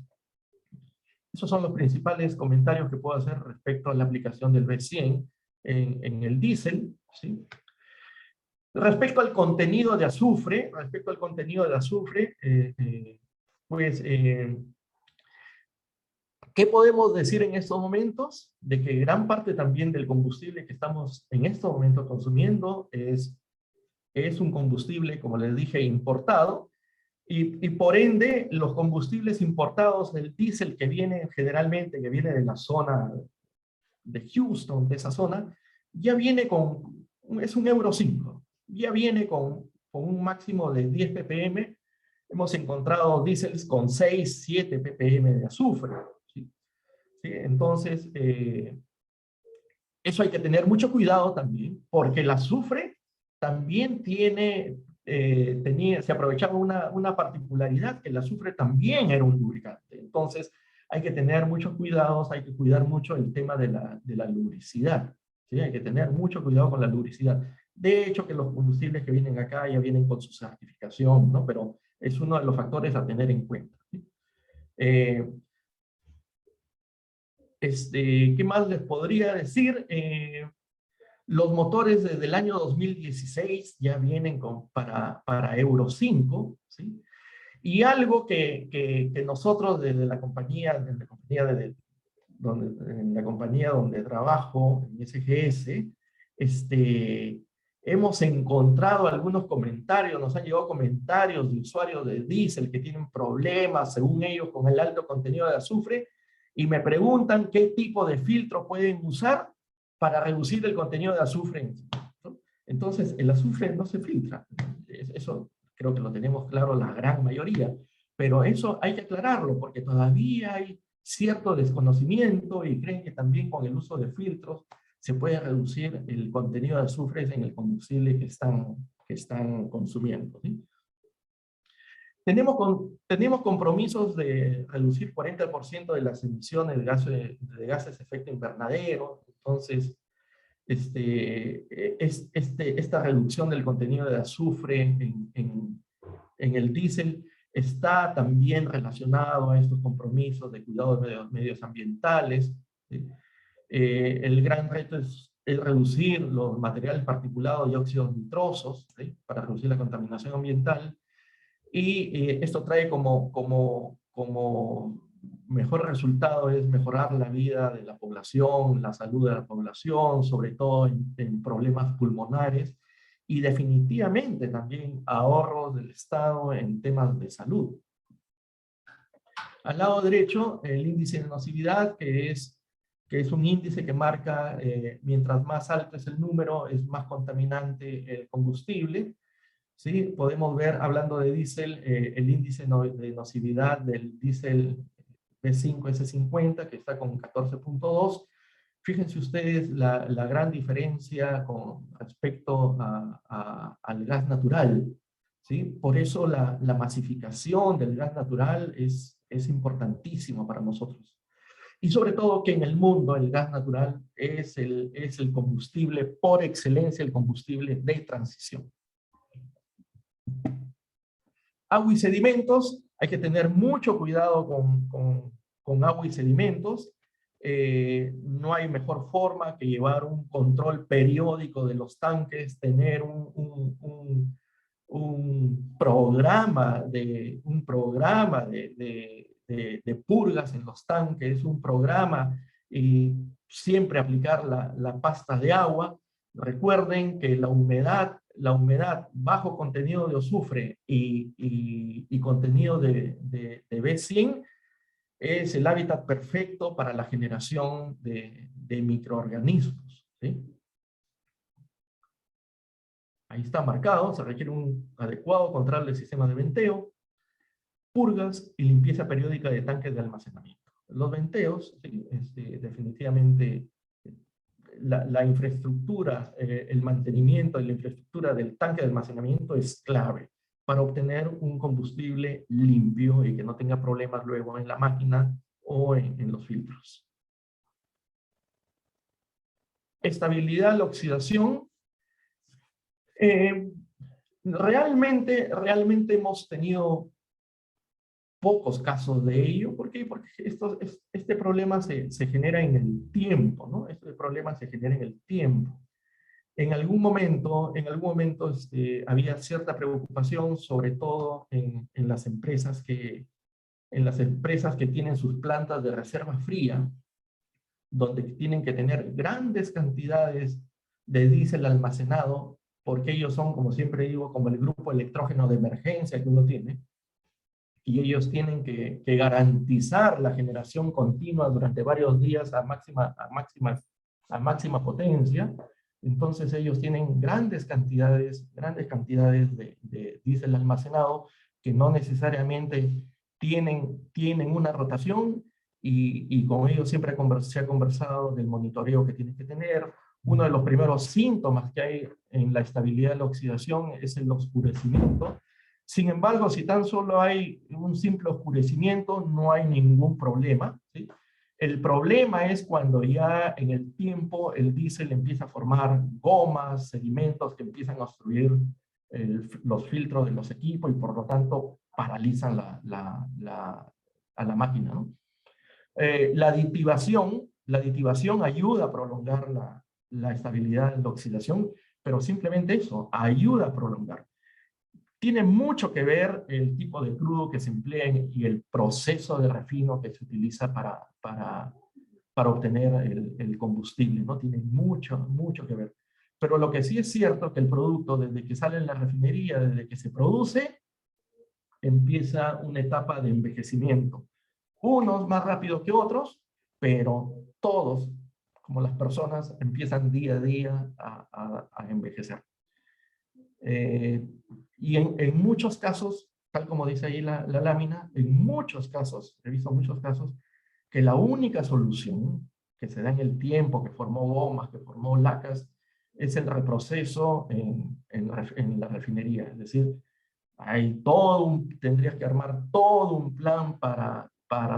Esos son los principales comentarios que puedo hacer respecto a la aplicación del B100 en el diésel, ¿sí? Respecto al contenido de azufre, ¿qué podemos decir en estos momentos? De que gran parte también del combustible que estamos en estos momentos consumiendo es un combustible, como les dije, importado, y por ende, los combustibles importados del diésel que viene generalmente, que viene de la zona de Houston, de esa zona, ya viene es un Euro 5, ya viene con un máximo de 10 ppm. Hemos encontrado diésels con 6, 7 ppm de azufre. ¿Sí? ¿Sí? Entonces, eso hay que tener mucho cuidado también, porque el azufre también se aprovechaba una particularidad, que el azufre también era un lubricante. Entonces, hay que tener muchos cuidados, hay que cuidar mucho el tema de la lubricidad. ¿Sí? Hay que tener mucho cuidado con la lubricidad. De hecho, que los combustibles que vienen acá ya vienen con su certificación, ¿no? Pero es uno de los factores a tener en cuenta. ¿Sí? ¿Qué más les podría decir? Los motores desde el año 2016 ya vienen para Euro 5, ¿sí? Y algo que nosotros desde la compañía, en la compañía donde trabajo, en SGS, hemos encontrado algunos comentarios, nos han llegado comentarios de usuarios de diésel que tienen problemas, según ellos, con el alto contenido de azufre, y me preguntan qué tipo de filtro pueden usar para reducir el contenido de azufre. Entonces, el azufre no se filtra. Eso creo que lo tenemos claro la gran mayoría. Pero eso hay que aclararlo, porque todavía hay cierto desconocimiento y creen que también con el uso de filtros se puede reducir el contenido de azufre en el combustible que están consumiendo. ¿Sí? Tenemos compromisos de reducir 40% de las emisiones de gases de efecto invernadero. Entonces, esta reducción del contenido de azufre en el diésel está también relacionado a estos compromisos de cuidado de medios ambientales. ¿Sí? El gran reto es reducir los materiales particulados y óxidos nitrosos, ¿sí? Para reducir la contaminación ambiental. Y esto trae como mejor resultado es mejorar la vida de la población, la salud de la población, sobre todo en problemas pulmonares, y definitivamente también ahorros del Estado en temas de salud. Al lado derecho, el índice de nocividad, que es un índice que marca, mientras más alto es el número, es más contaminante el combustible. ¿Sí? Podemos ver, hablando de diésel, el índice de nocividad del diésel B5S50, que está con 14.2. Fíjense ustedes la gran diferencia con respecto al gas natural. ¿Sí? Por eso la masificación del gas natural es importantísimo para nosotros. Y sobre todo que en el mundo el gas natural es el combustible por excelencia, el combustible de transición. Agua y sedimentos, hay que tener mucho cuidado con agua y sedimentos. No hay mejor forma que llevar un control periódico de los tanques, tener un programa de purgas en los tanques, un programa y siempre aplicar la pasta de agua. Recuerden que la humedad bajo contenido de azufre y contenido de B100 es el hábitat perfecto para la generación de microorganismos, ¿sí? Ahí está marcado, se requiere un adecuado control del sistema de venteo, purgas y limpieza periódica de tanques de almacenamiento. Los venteos, sí, definitivamente, la infraestructura, el mantenimiento de la infraestructura del tanque de almacenamiento es clave para obtener un combustible limpio y que no tenga problemas luego en la máquina o en los filtros. Estabilidad de la oxidación. Realmente hemos tenido pocos casos de ello. ¿Por qué? Porque este problema se genera en el tiempo, ¿no? Este problema se genera en el tiempo. En algún momento había cierta preocupación, sobre todo en las empresas que tienen sus plantas de reserva fría, donde tienen que tener grandes cantidades de diésel almacenado, porque ellos son, como siempre digo, como el grupo electrógeno de emergencia que uno tiene, y ellos tienen que garantizar la generación continua durante varios días a máxima potencia. Entonces ellos tienen grandes cantidades de diésel almacenado que no necesariamente tienen una rotación, y con ellos siempre se ha conversado del monitoreo que tienen que tener. Uno de los primeros síntomas que hay en la estabilidad de la oxidación es el oscurecimiento. Sin embargo, si tan solo hay un simple oscurecimiento, no hay ningún problema, ¿sí? El problema es cuando ya en el tiempo el diésel empieza a formar gomas, sedimentos que empiezan a obstruir los filtros de los equipos y por lo tanto paralizan a la máquina, ¿no? La aditivación ayuda a prolongar la estabilidad de la oxidación, pero simplemente eso, ayuda a prolongar. Tiene mucho que ver el tipo de crudo que se emplea y el proceso de refino que se utiliza para obtener el combustible, ¿no? Tiene mucho que ver. Pero lo que sí es cierto es que el producto, desde que sale en la refinería, desde que se produce, empieza una etapa de envejecimiento. Unos más rápido que otros, pero todos, como las personas, empiezan día a día a envejecer. Y en muchos casos, tal como dice ahí la lámina, en muchos casos, he visto muchos casos, que la única solución que se da en el tiempo, que formó gomas, que formó lacas, es el reproceso en la refinería. Es decir, tendrías que armar todo un plan para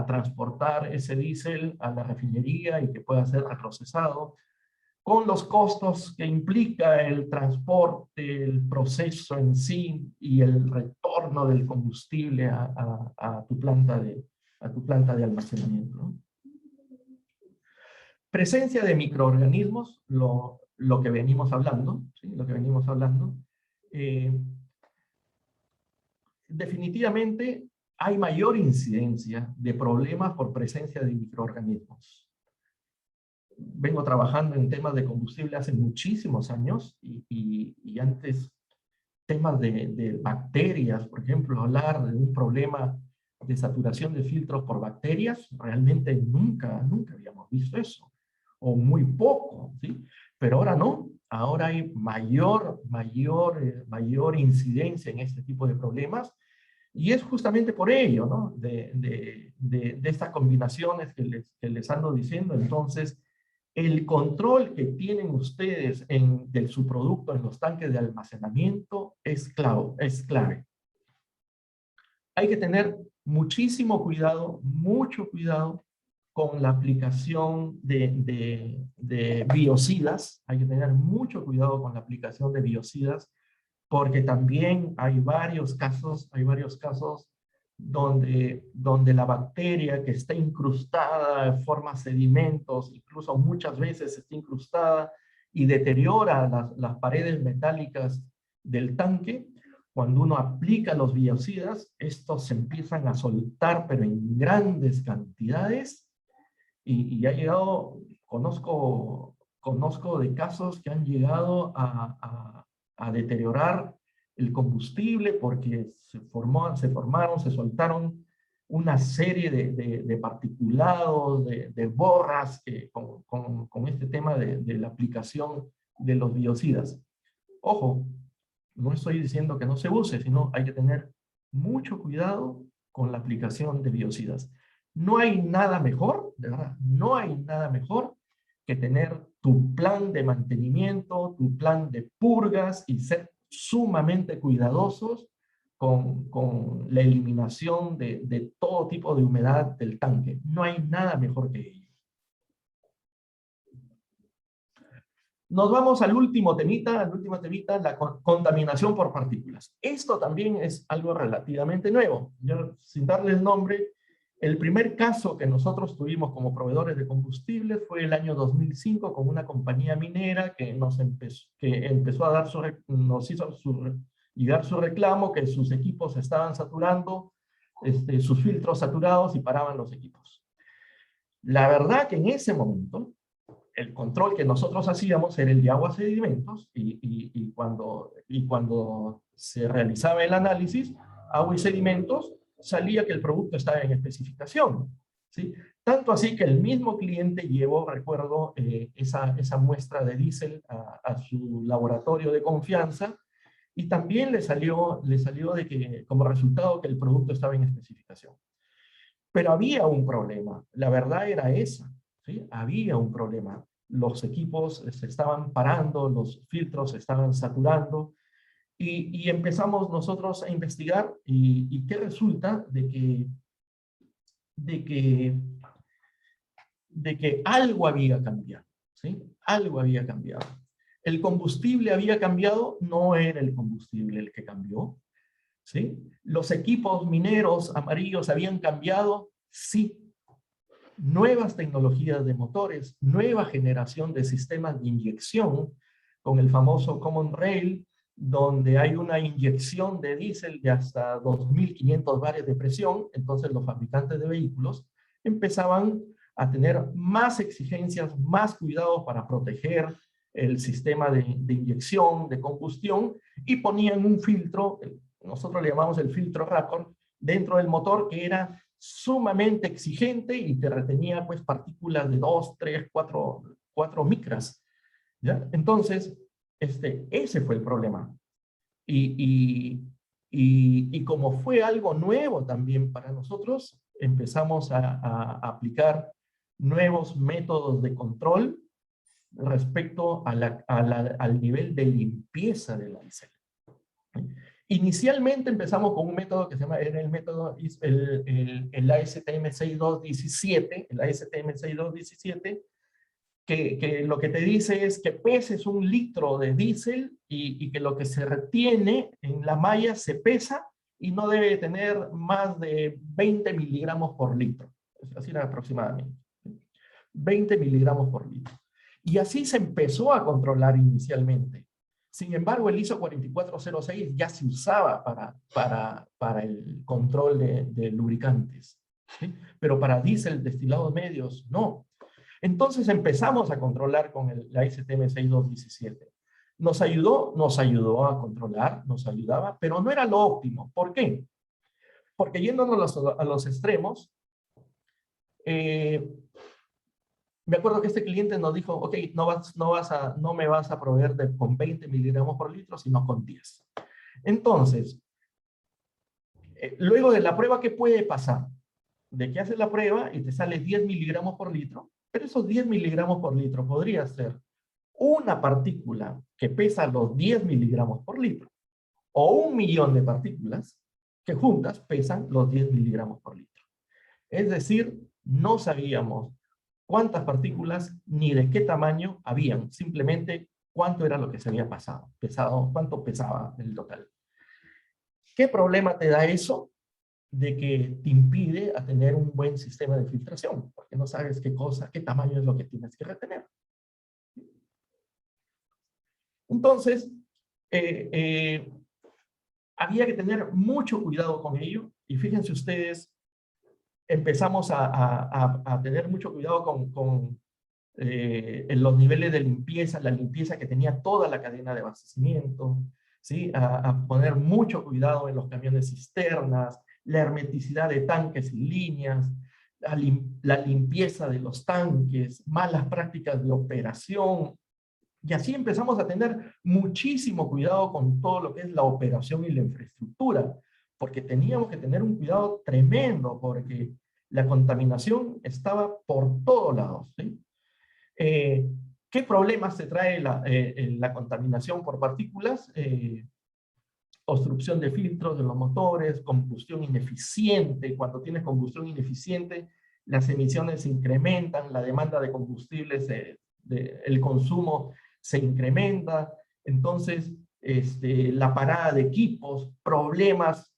transportar ese diésel a la refinería y que pueda ser reprocesado, con los costos que implica el transporte, el proceso en sí y el retorno del combustible a tu planta de almacenamiento, ¿no? Presencia de microorganismos, lo que venimos hablando, ¿sí? Lo que venimos hablando. Definitivamente hay mayor incidencia de problemas por presencia de microorganismos. Vengo trabajando en temas de combustible hace muchísimos años y antes temas de bacterias, por ejemplo, hablar de un problema de saturación de filtros por bacterias, realmente nunca habíamos visto eso, o muy poco, ¿sí? Pero ahora no, ahora hay mayor incidencia en este tipo de problemas, y es justamente por ello, ¿no? De estas combinaciones que les ando diciendo. Entonces, el control que tienen ustedes de su producto en los tanques de almacenamiento es clave. Hay que tener muchísimo cuidado, mucho cuidado con la aplicación de biocidas. Hay que tener mucho cuidado con la aplicación de biocidas, porque también hay varios casos donde la bacteria que está incrustada forma sedimentos, incluso muchas veces está incrustada y deteriora las paredes metálicas del tanque, cuando uno aplica los biocidas, estos se empiezan a soltar, pero en grandes cantidades, y ha llegado, conozco de casos que han llegado a deteriorar el combustible porque se soltaron una serie de particulados, de borras con este tema de la aplicación de los biocidas. Ojo, no estoy diciendo que no se use, sino hay que tener mucho cuidado con la aplicación de biocidas. No hay nada mejor, de verdad, no hay nada mejor que tener tu plan de mantenimiento, tu plan de purgas y ser sumamente cuidadosos con la eliminación de todo tipo de humedad del tanque. No hay nada mejor que ello. Nos vamos al último temita, la contaminación por partículas. Esto también es algo relativamente nuevo. Yo, sin darles nombre, el primer caso que nosotros tuvimos como proveedores de combustible fue el año 2005 con una compañía minera que nos empezó a dar nos hizo llegar su reclamo que sus equipos estaban saturando, sus filtros saturados y paraban los equipos. La verdad que en ese momento el control que nosotros hacíamos era el de aguas y sedimentos, y cuando se realizaba el análisis, agua y sedimentos, salía que el producto estaba en especificación, ¿sí? Tanto así que el mismo cliente llevó, recuerdo, esa muestra de diésel a su laboratorio de confianza, y también le salió de que, como resultado, que el producto estaba en especificación. Pero había un problema, la verdad era esa, ¿sí? Había un problema. Los equipos se estaban parando, los filtros se estaban saturando, y empezamos nosotros a investigar, y ¿qué resulta? De que algo había cambiado, ¿sí? Algo había cambiado. El combustible había cambiado, no era el combustible el que cambió, ¿sí? Los equipos mineros amarillos habían cambiado, sí. Nuevas tecnologías de motores, nueva generación de sistemas de inyección, con el famoso Common Rail, donde hay una inyección de diésel de hasta 2.500 bares de presión. Entonces los fabricantes de vehículos empezaban a tener más exigencias, más cuidado para proteger el sistema de inyección, de combustión, y ponían un filtro, nosotros le llamamos el filtro Raccord, dentro del motor, que era sumamente exigente y te retenía pues partículas de 2, 3, 4 micras, ¿ya? Entonces, ese fue el problema. Y como fue algo nuevo también para nosotros, empezamos a aplicar nuevos métodos de control respecto al nivel de limpieza del diésel. Inicialmente empezamos con un método que se llama, era el método, el ASTM 6217, el ASTM 6217, que lo que te dice es que peses 1 litro de diésel y que lo que se retiene en la malla se pesa y no debe tener más de 20 miligramos por litro. Así era aproximadamente. 20 miligramos por litro. Y así se empezó a controlar inicialmente. Sin embargo, el ISO 4406 ya se usaba para el control de lubricantes, ¿sí? Pero para diésel, destilados medios, no. Entonces empezamos a controlar con la STM 6217. Nos ayudó a controlar, nos ayudaba, pero no era lo óptimo. ¿Por qué? Porque yéndonos a los extremos, me acuerdo que este cliente nos dijo, ok, no me vas a proveer con 20 miligramos por litro, sino con 10. Entonces, luego de la prueba, ¿qué puede pasar? De que haces la prueba y te sale 10 miligramos por litro, pero esos 10 miligramos por litro podría ser una partícula que pesa los 10 miligramos por litro, o 1.000.000 de partículas que juntas pesan los 10 miligramos por litro. Es decir, no sabíamos cuántas partículas ni de qué tamaño habían, simplemente cuánto era lo que se había pesado, cuánto pesaba el total. ¿Qué problema te da eso? De que te impide a tener un buen sistema de filtración, porque no sabes qué tamaño es lo que tienes que retener. Entonces, había que tener mucho cuidado con ello, y fíjense ustedes, empezamos a tener mucho cuidado con en los niveles de limpieza, la limpieza que tenía toda la cadena de abastecimiento, ¿sí? A poner mucho cuidado en los camiones cisternas, la hermeticidad de tanques y líneas, la limpieza de los tanques, malas prácticas de operación, y así empezamos a tener muchísimo cuidado con todo lo que es la operación y la infraestructura, porque teníamos que tener un cuidado tremendo, porque la contaminación estaba por todos lados, ¿sí? ¿Qué problemas te trae la contaminación por partículas? Obstrucción de filtros de los motores, combustión ineficiente. Cuando tienes combustión ineficiente, las emisiones se incrementan, la demanda de combustibles, el consumo se incrementa. Entonces, la parada de equipos, problemas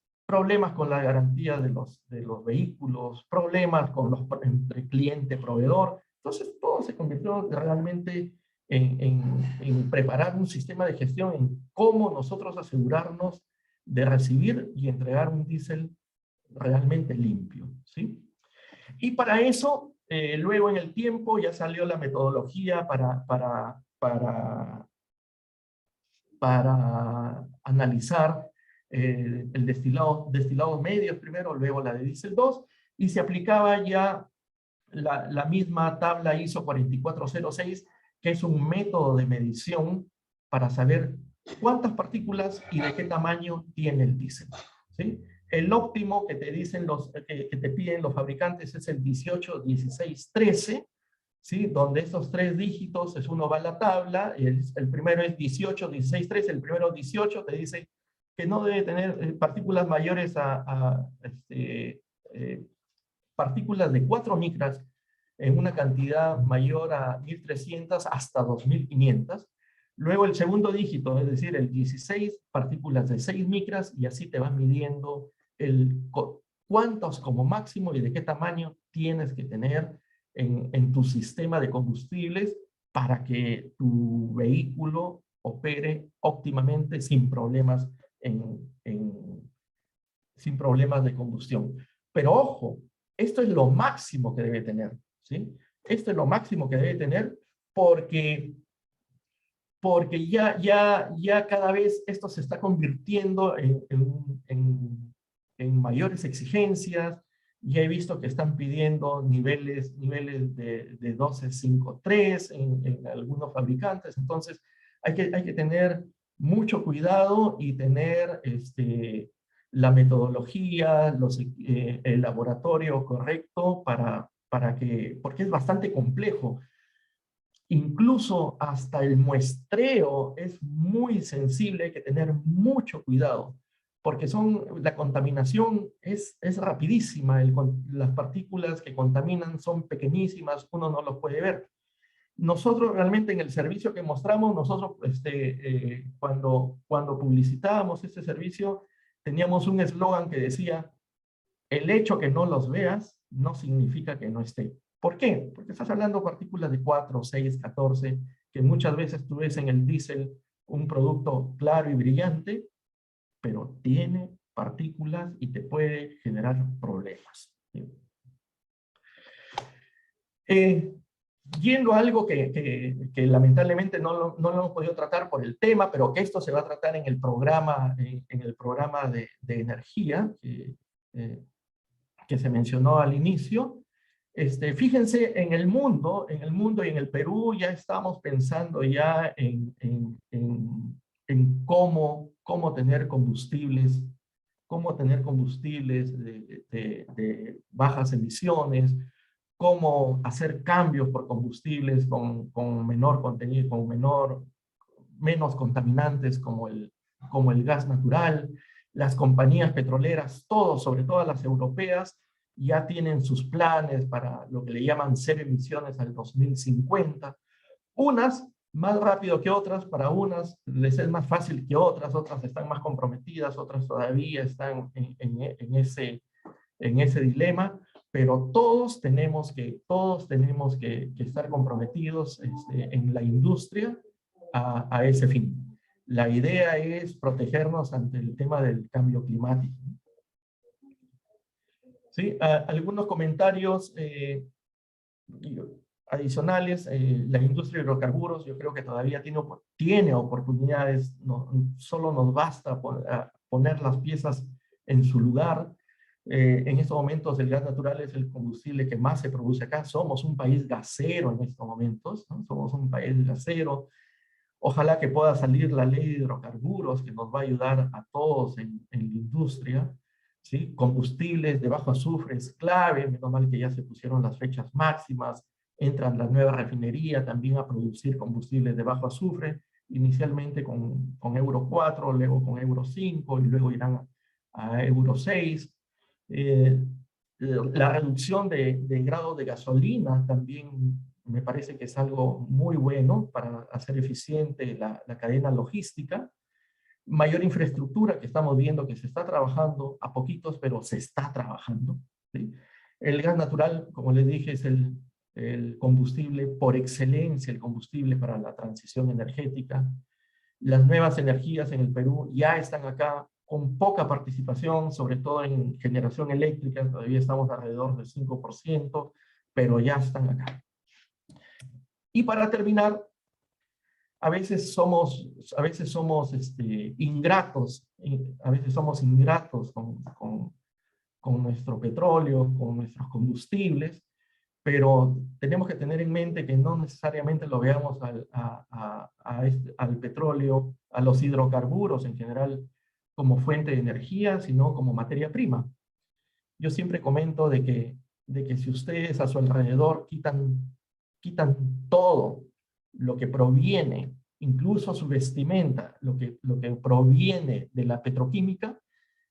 con la garantía de los vehículos, problemas entre cliente y proveedor. Entonces, todo se convirtió realmente en preparar un sistema de gestión, en cómo nosotros asegurarnos de recibir y entregar un diésel realmente limpio, ¿sí? Y para eso, luego en el tiempo ya salió la metodología para analizar el destilados medios primero, luego la de diésel 2, y se aplicaba ya la misma tabla ISO 4406, que es un método de medición para saber cuántas partículas y de qué tamaño tiene el diésel, ¿sí? El óptimo que te dicen que te piden los fabricantes es el 18, 16, 13, ¿sí? Donde estos tres dígitos, uno va a la tabla, el primero es 18, 16, 13, el primero 18 te dice que no debe tener partículas mayores partículas de 4 micras en una cantidad mayor a 1300 hasta 2500. Luego el segundo dígito, es decir, el 16, partículas de 6 micras, y así te vas midiendo cuántos como máximo y de qué tamaño tienes que tener en tu sistema de combustibles para que tu vehículo opere óptimamente sin problemas, sin problemas de combustión. Pero ojo, esto es lo máximo que debe tener, ¿sí? Esto es lo máximo que debe tener porque ya cada vez esto se está convirtiendo en mayores exigencias. Ya he visto que están pidiendo niveles de 12.5.3 en algunos fabricantes. Entonces, hay que tener mucho cuidado y tener la metodología, el laboratorio correcto porque es bastante complejo. Incluso hasta el muestreo es muy sensible, hay que tener mucho cuidado, porque la contaminación es rapidísima, las partículas que contaminan son pequeñísimas, uno no los puede ver. Nosotros realmente en el servicio que mostramos, nosotros cuando publicitábamos este servicio, teníamos un eslogan que decía: el hecho que no los veas no significa que no esté. ¿Por qué? Porque estás hablando de partículas de 4, 6, 14, que muchas veces tú ves en el diésel un producto claro y brillante, pero tiene partículas y te puede generar problemas. Yendo a algo que lamentablemente no lo hemos podido tratar por el tema, pero que esto se va a tratar en el programa, de energía, que se mencionó al inicio. Fíjense, en el mundo y en el Perú ya estamos pensando ya en cómo tener combustibles de bajas emisiones, cómo hacer cambios por combustibles con menor contenido, menos contaminantes como el gas natural. Las compañías petroleras, sobre todo las europeas, ya tienen sus planes para lo que le llaman cero emisiones al 2050. Unas más rápido que otras, para unas les es más fácil que otras están más comprometidas, otras todavía están en ese dilema, pero todos tenemos que estar comprometidos en la industria a ese fin. la idea es protegernos ante el tema del cambio climático. ¿Sí? Algunos comentarios adicionales. La industria de hidrocarburos yo creo que todavía tiene oportunidades, solo nos basta poner las piezas en su lugar. En estos momentos el gas natural es el combustible que más se produce acá. Somos un país gasero en estos momentos, ¿no? Somos un país gasero. Ojalá que pueda salir la ley de hidrocarburos que nos va a ayudar a todos en la industria. ¿Sí? Combustibles de bajo azufre es clave, menos mal que ya se pusieron las fechas máximas, entran las nuevas refinerías también a producir combustibles de bajo azufre, inicialmente con Euro 4, luego con Euro 5 y luego irán a Euro 6. La reducción de grado de gasolina también me parece que es algo muy bueno para hacer eficiente la cadena logística. Mayor infraestructura que estamos viendo que se está trabajando a poquitos, pero se está trabajando. ¿Sí? El gas natural, como les dije, es el combustible por excelencia, el combustible para la transición energética. Las nuevas energías en el Perú ya están acá con poca participación, sobre todo en generación eléctrica, todavía estamos alrededor del 5%, pero ya están acá. Y para terminar, a veces somos ingratos, con nuestro petróleo, con nuestros combustibles, pero tenemos que tener en mente que no necesariamente lo veamos al petróleo, a los hidrocarburos en general, como fuente de energía, sino como materia prima. Yo siempre comento de que si ustedes a su alrededor quitan todo lo que proviene, incluso su vestimenta, lo que proviene de la petroquímica,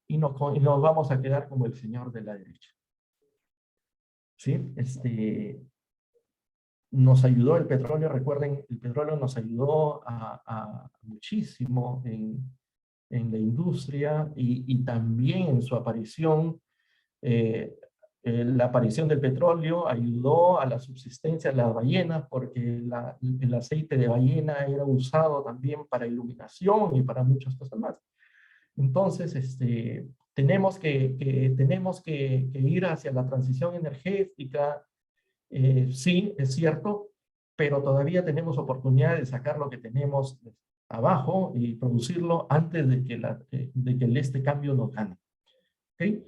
y nos vamos a quedar como el señor de la derecha. ¿Sí? Nos ayudó el petróleo, recuerden, el petróleo nos ayudó muchísimo en la industria y también en su aparición. La aparición del petróleo ayudó a la subsistencia de las ballenas porque el aceite de ballena era usado también para iluminación y para muchas cosas más. Entonces, tenemos que ir hacia la transición energética. Sí, es cierto, pero todavía tenemos oportunidad de sacar lo que tenemos abajo y producirlo antes de que este cambio nos gane. ¿Okay?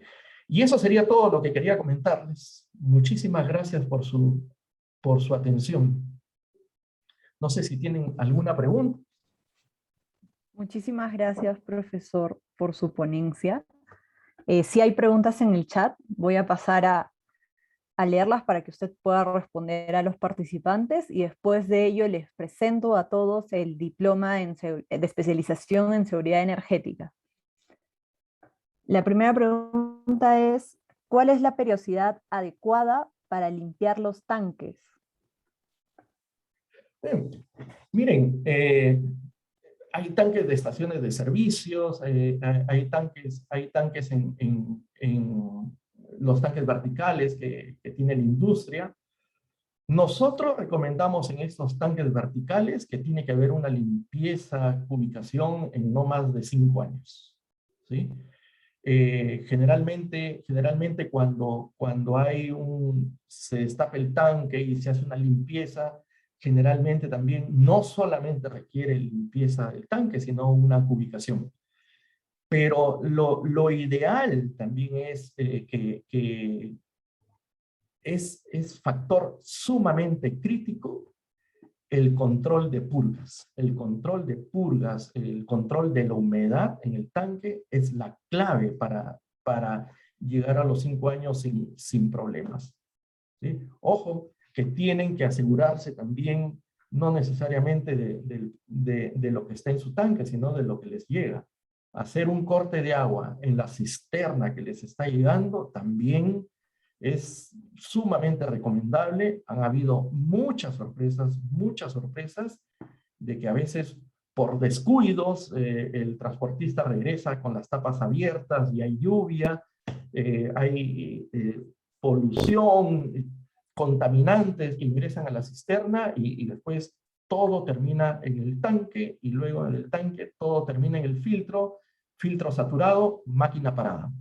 Y eso sería todo lo que quería comentarles. Muchísimas gracias por su atención. No sé si tienen alguna pregunta. Muchísimas gracias, profesor, por su ponencia. Si hay preguntas en el chat, voy a pasar a leerlas para que usted pueda responder a los participantes y después de ello les presento a todos el diploma de especialización en seguridad energética. La primera pregunta es, ¿cuál es la periodicidad adecuada para limpiar los tanques? Miren, hay tanques de estaciones de servicios, hay tanques en los tanques verticales que tiene la industria. Nosotros recomendamos en estos tanques verticales que tiene que haber una limpieza, ubicación en no más de 5 años. ¿Sí? Generalmente cuando se destapa el tanque y se hace una limpieza, generalmente también no solamente requiere limpieza del tanque, sino una ubicación. Pero lo ideal también es que es factor sumamente crítico el control de purgas. El control de purgas, el control de la humedad en el tanque es la clave para llegar a los 5 años sin problemas. ¿Sí? Ojo, que tienen que asegurarse también, no necesariamente de lo que está en su tanque, sino de lo que les llega. Hacer un corte de agua en la cisterna que les está llegando también es sumamente recomendable. Han habido muchas sorpresas de que a veces por descuidos el transportista regresa con las tapas abiertas y hay lluvia, hay polución, contaminantes que ingresan a la cisterna y después todo termina en el tanque, y luego en el tanque todo termina en el filtro, filtro saturado, máquina parada.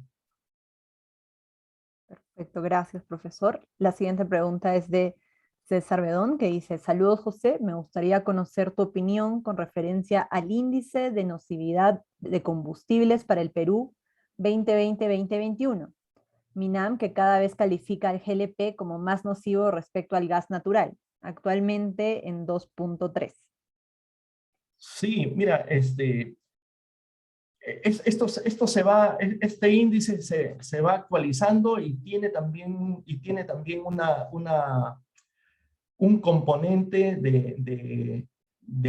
Perfecto, gracias, profesor. La siguiente pregunta es de César Bedón, que dice: saludos, José, me gustaría conocer tu opinión con referencia al índice de nocividad de combustibles para el Perú 2020-2021. MINAM, que cada vez califica al GLP como más nocivo respecto al gas natural, actualmente en 2.3. Sí, mira, este índice se va actualizando y tiene también un componente de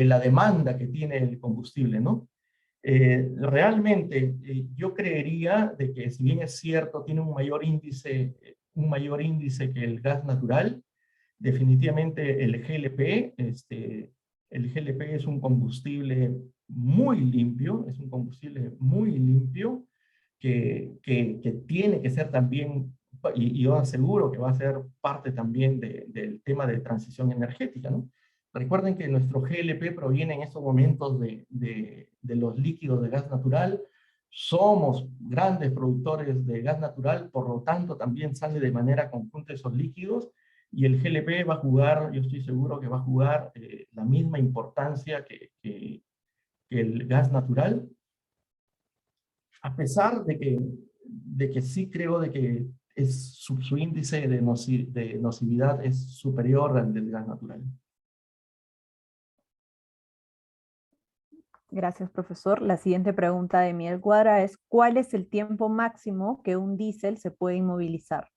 la demanda que tiene el combustible, ¿no? Realmente yo creería de que, si bien es cierto, tiene un mayor índice que el gas natural, definitivamente el GLP es un combustible muy limpio, es un combustible muy limpio que tiene que ser también, y yo aseguro que va a ser parte también del tema de transición energética, ¿no? Recuerden que nuestro GLP proviene en estos momentos de los líquidos de gas natural. Somos grandes productores de gas natural, por lo tanto también sale de manera conjunta esos líquidos, y el GLP va a jugar, yo estoy seguro que va a jugar la misma importancia que el gas natural, a pesar de que sí creo de que su índice de nocividad es superior al del gas natural. Gracias, profesor. La siguiente pregunta de Miguel Cuadra es: ¿cuál es el tiempo máximo que un diésel se puede inmovilizar?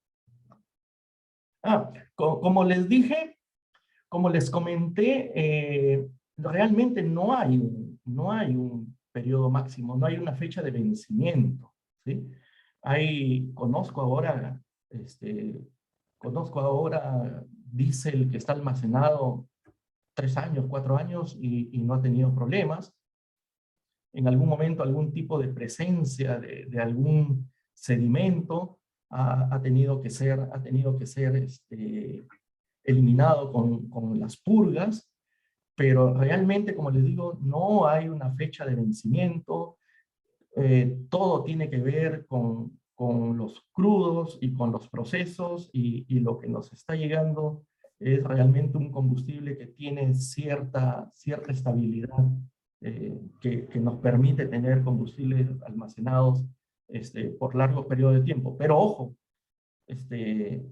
Como les dije, como les comenté, realmente no hay un periodo máximo, no hay una fecha de vencimiento, ¿sí? Este, conozco ahora diésel que está almacenado 3 años, 4 años y no ha tenido problemas. En algún momento algún tipo de presencia de algún sedimento ha tenido que ser eliminado con las purgas, pero realmente, como les digo, no hay una fecha de vencimiento. Todo tiene que ver con los crudos y con los procesos, y lo que nos está llegando es realmente un combustible que tiene cierta estabilidad, que nos permite tener combustibles almacenados por largos periodos de tiempo. Pero ojo, este,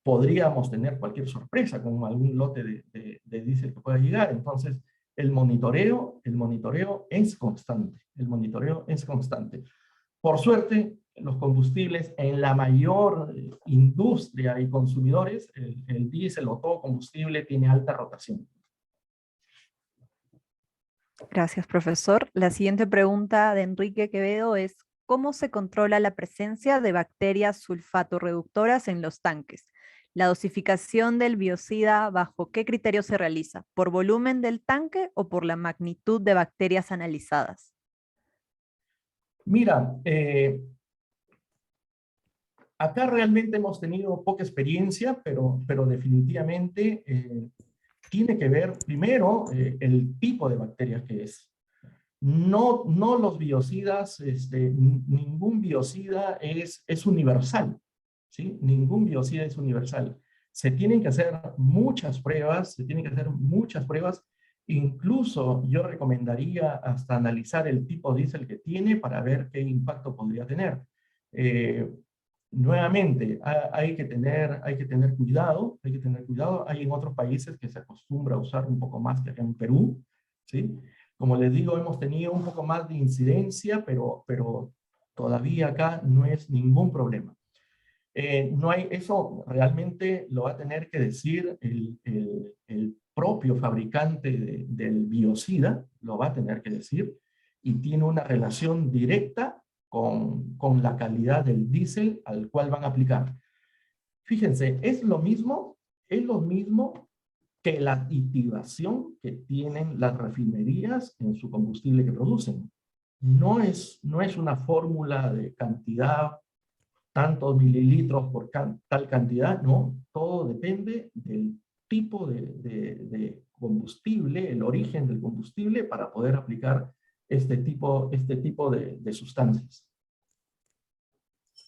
podríamos tener cualquier sorpresa con algún lote de diésel que pueda llegar. Entonces, el monitoreo es constante. El monitoreo es constante. Por suerte, los combustibles en la mayor industria y consumidores, el diésel o todo combustible tiene alta rotación. Gracias, profesor. La siguiente pregunta de Enrique Quevedo es: ¿cómo se controla la presencia de bacterias sulfato-reductoras en los tanques? ¿La dosificación del biocida bajo qué criterio se realiza? ¿Por volumen del tanque o por la magnitud de bacterias analizadas? Mira, acá realmente hemos tenido poca experiencia, pero definitivamente tiene que ver primero el tipo de bacterias que es. No los biocidas, ningún biocida es universal, ¿sí? Ningún biocida es universal. Se tienen que hacer muchas pruebas, incluso yo recomendaría hasta analizar el tipo de diésel que tiene para ver qué impacto podría tener. Eh, Nuevamente, hay que tener cuidado, Hay en otros países que se acostumbra a usar un poco más que acá en Perú, ¿sí? Como les digo, hemos tenido un poco más de incidencia, pero todavía acá no es ningún problema. Eso realmente lo va a tener que decir el propio fabricante del biocida, lo va a tener que decir, y tiene una relación directa con la calidad del diésel al cual van a aplicar. Fíjense, es lo mismo que la aditivación que tienen las refinerías en su combustible que producen. No es una fórmula de cantidad, tantos mililitros por tal cantidad, no. Todo depende del tipo de combustible, el origen del combustible, para poder aplicar este tipo de sustancias.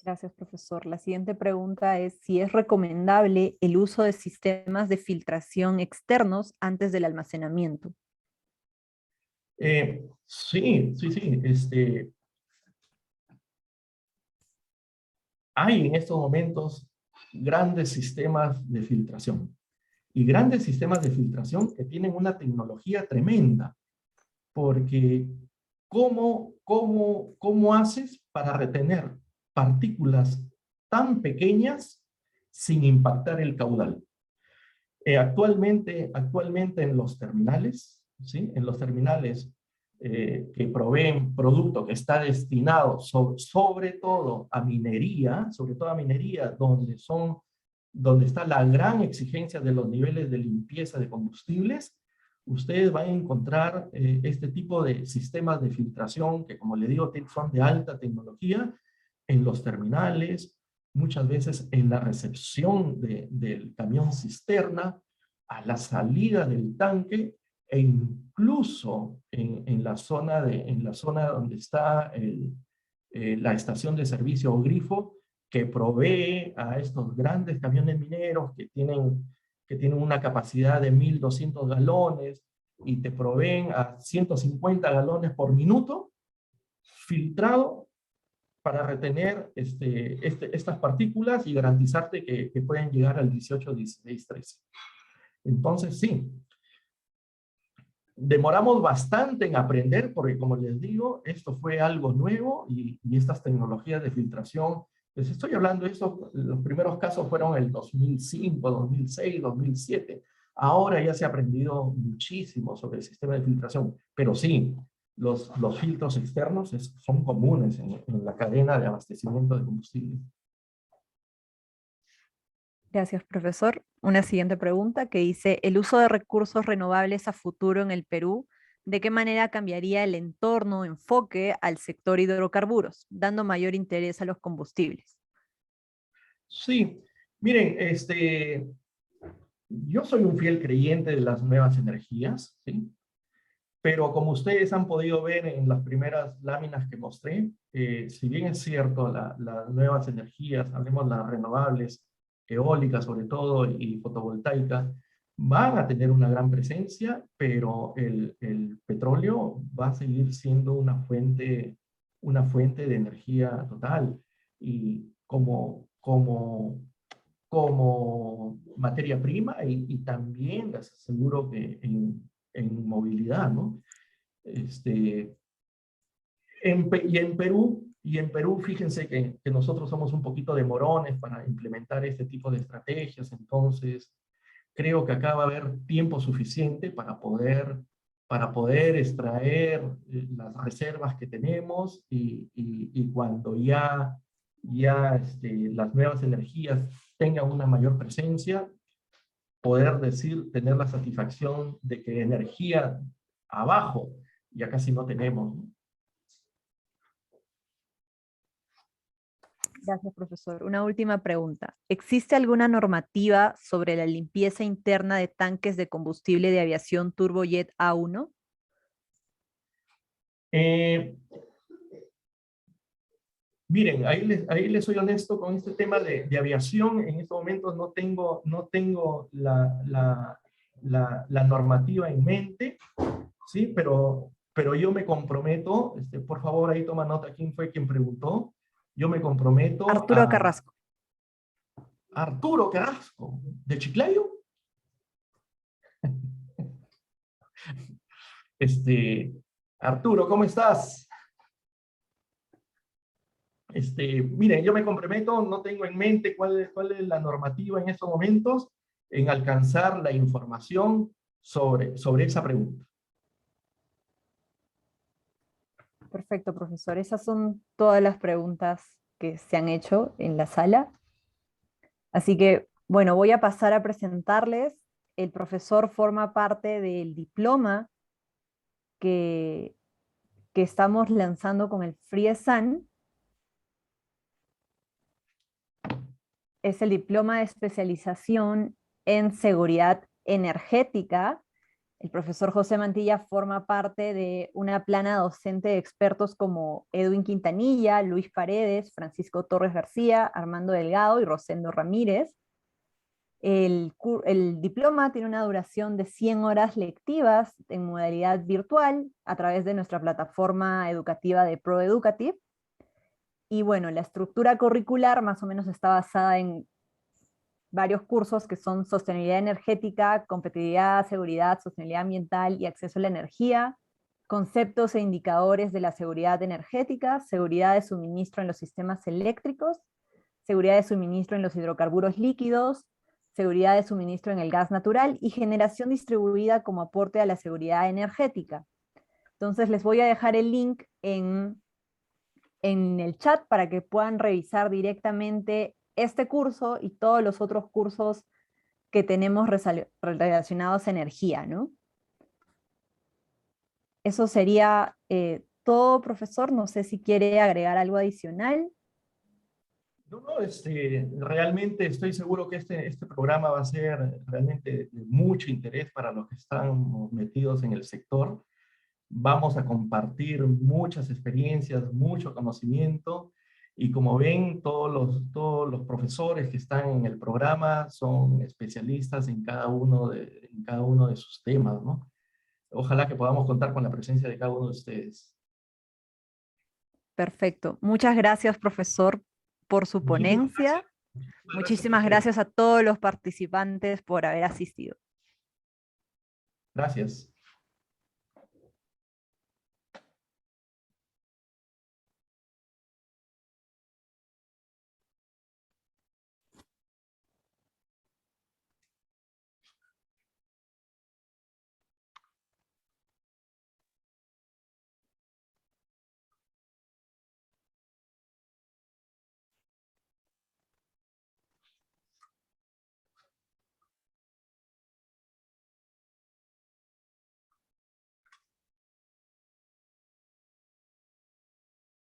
Gracias, profesor. La siguiente pregunta es si es recomendable el uso de sistemas de filtración externos antes del almacenamiento. Sí. Hay en estos momentos grandes sistemas de filtración. Y grandes sistemas de filtración que tienen una tecnología tremenda. Porque ¿cómo haces para retener partículas tan pequeñas sin impactar el caudal? Actualmente en los terminales, ¿sí? En los terminales que proveen producto que está destinado sobre todo a minería, donde está la gran exigencia de los niveles de limpieza de combustibles, ustedes van a encontrar este tipo de sistemas de filtración que, como le digo, son de alta tecnología en los terminales, muchas veces en la recepción del camión cisterna, a la salida del tanque e incluso en la zona donde está la estación de servicio o grifo que provee a estos grandes camiones mineros que tienen una capacidad de 1.200 galones y te proveen a 150 galones por minuto, filtrado para retener estas partículas y garantizarte que pueden llegar al 18, 16, 13. Entonces, sí, demoramos bastante en aprender porque, como les digo, esto fue algo nuevo y estas tecnologías de filtración, les estoy hablando de eso, los primeros casos fueron el 2005, 2006, 2007. Ahora ya se ha aprendido muchísimo sobre el sistema de filtración, pero sí, los filtros externos son comunes en la cadena de abastecimiento de combustible. Gracias, profesor. Una siguiente pregunta que dice, ¿el uso de recursos renovables a futuro en el Perú, de qué manera cambiaría el entorno, enfoque al sector hidrocarburos, dando mayor interés a los combustibles? Sí, miren, yo soy un fiel creyente de las nuevas energías, ¿sí? Pero como ustedes han podido ver en las primeras láminas que mostré, si bien es cierto, las nuevas energías, hablemos las renovables, eólicas sobre todo y fotovoltaica, van a tener una gran presencia, pero el petróleo va a seguir siendo una fuente de energía total. Y como materia prima y también les aseguro que en movilidad, ¿no? Y en Perú, fíjense que nosotros somos un poquito demorones para implementar este tipo de estrategias, entonces creo que acá va a haber tiempo suficiente para poder extraer las reservas que tenemos y cuando las nuevas energías tengan una mayor presencia, poder tener la satisfacción de que energía abajo ya casi no tenemos, ¿no? Gracias, profesor. Una última pregunta. ¿Existe alguna normativa sobre la limpieza interna de tanques de combustible de aviación turbojet A1? Eh, Miren, ahí les soy honesto con este tema de aviación. En estos momentos no tengo la normativa en mente, ¿sí? Pero yo me comprometo, por favor ahí toma nota quién fue quien preguntó. Yo me comprometo Arturo a Carrasco. Arturo Carrasco, de Chiclayo. Arturo, ¿cómo estás? Miren, yo me comprometo, no tengo en mente cuál es la normativa en estos momentos, en alcanzar la información sobre esa pregunta. Perfecto, profesor. Esas son todas las preguntas que se han hecho en la sala. Así que, bueno, voy a pasar a presentarles. El profesor forma parte del diploma que, que estamos lanzando con el FRIESAN. Es el diploma de especialización en seguridad energética. El profesor José Mantilla forma parte de una plana docente de expertos como Edwin Quintanilla, Luis Paredes, Francisco Torres García, Armando Delgado y Rosendo Ramírez. El diploma tiene una duración de 100 horas lectivas en modalidad virtual a través de nuestra plataforma educativa de ProEducative. Y bueno, la estructura curricular más o menos está basada en varios cursos que son sostenibilidad energética, competitividad, seguridad, sostenibilidad ambiental y acceso a la energía, conceptos e indicadores de la seguridad energética, seguridad de suministro en los sistemas eléctricos, seguridad de suministro en los hidrocarburos líquidos, seguridad de suministro en el gas natural y generación distribuida como aporte a la seguridad energética. Entonces les voy a dejar el link en el chat para que puedan revisar directamente este curso y todos los otros cursos que tenemos relacionados a energía, ¿no? Eso sería todo, profesor. No sé si quiere agregar algo adicional. No, no, realmente estoy seguro que este programa va a ser realmente de mucho interés para los que están metidos en el sector. Vamos a compartir muchas experiencias, mucho conocimiento, y como ven, todos los profesores que están en el programa son especialistas en en cada uno de sus temas, ¿no? Ojalá que podamos contar con la presencia de cada uno de ustedes. Perfecto. Muchas gracias, profesor, por su Muchísimas ponencia. gracias. Muchísimas gracias a Muchísimas ustedes. gracias a todos los participantes por haber asistido. Gracias.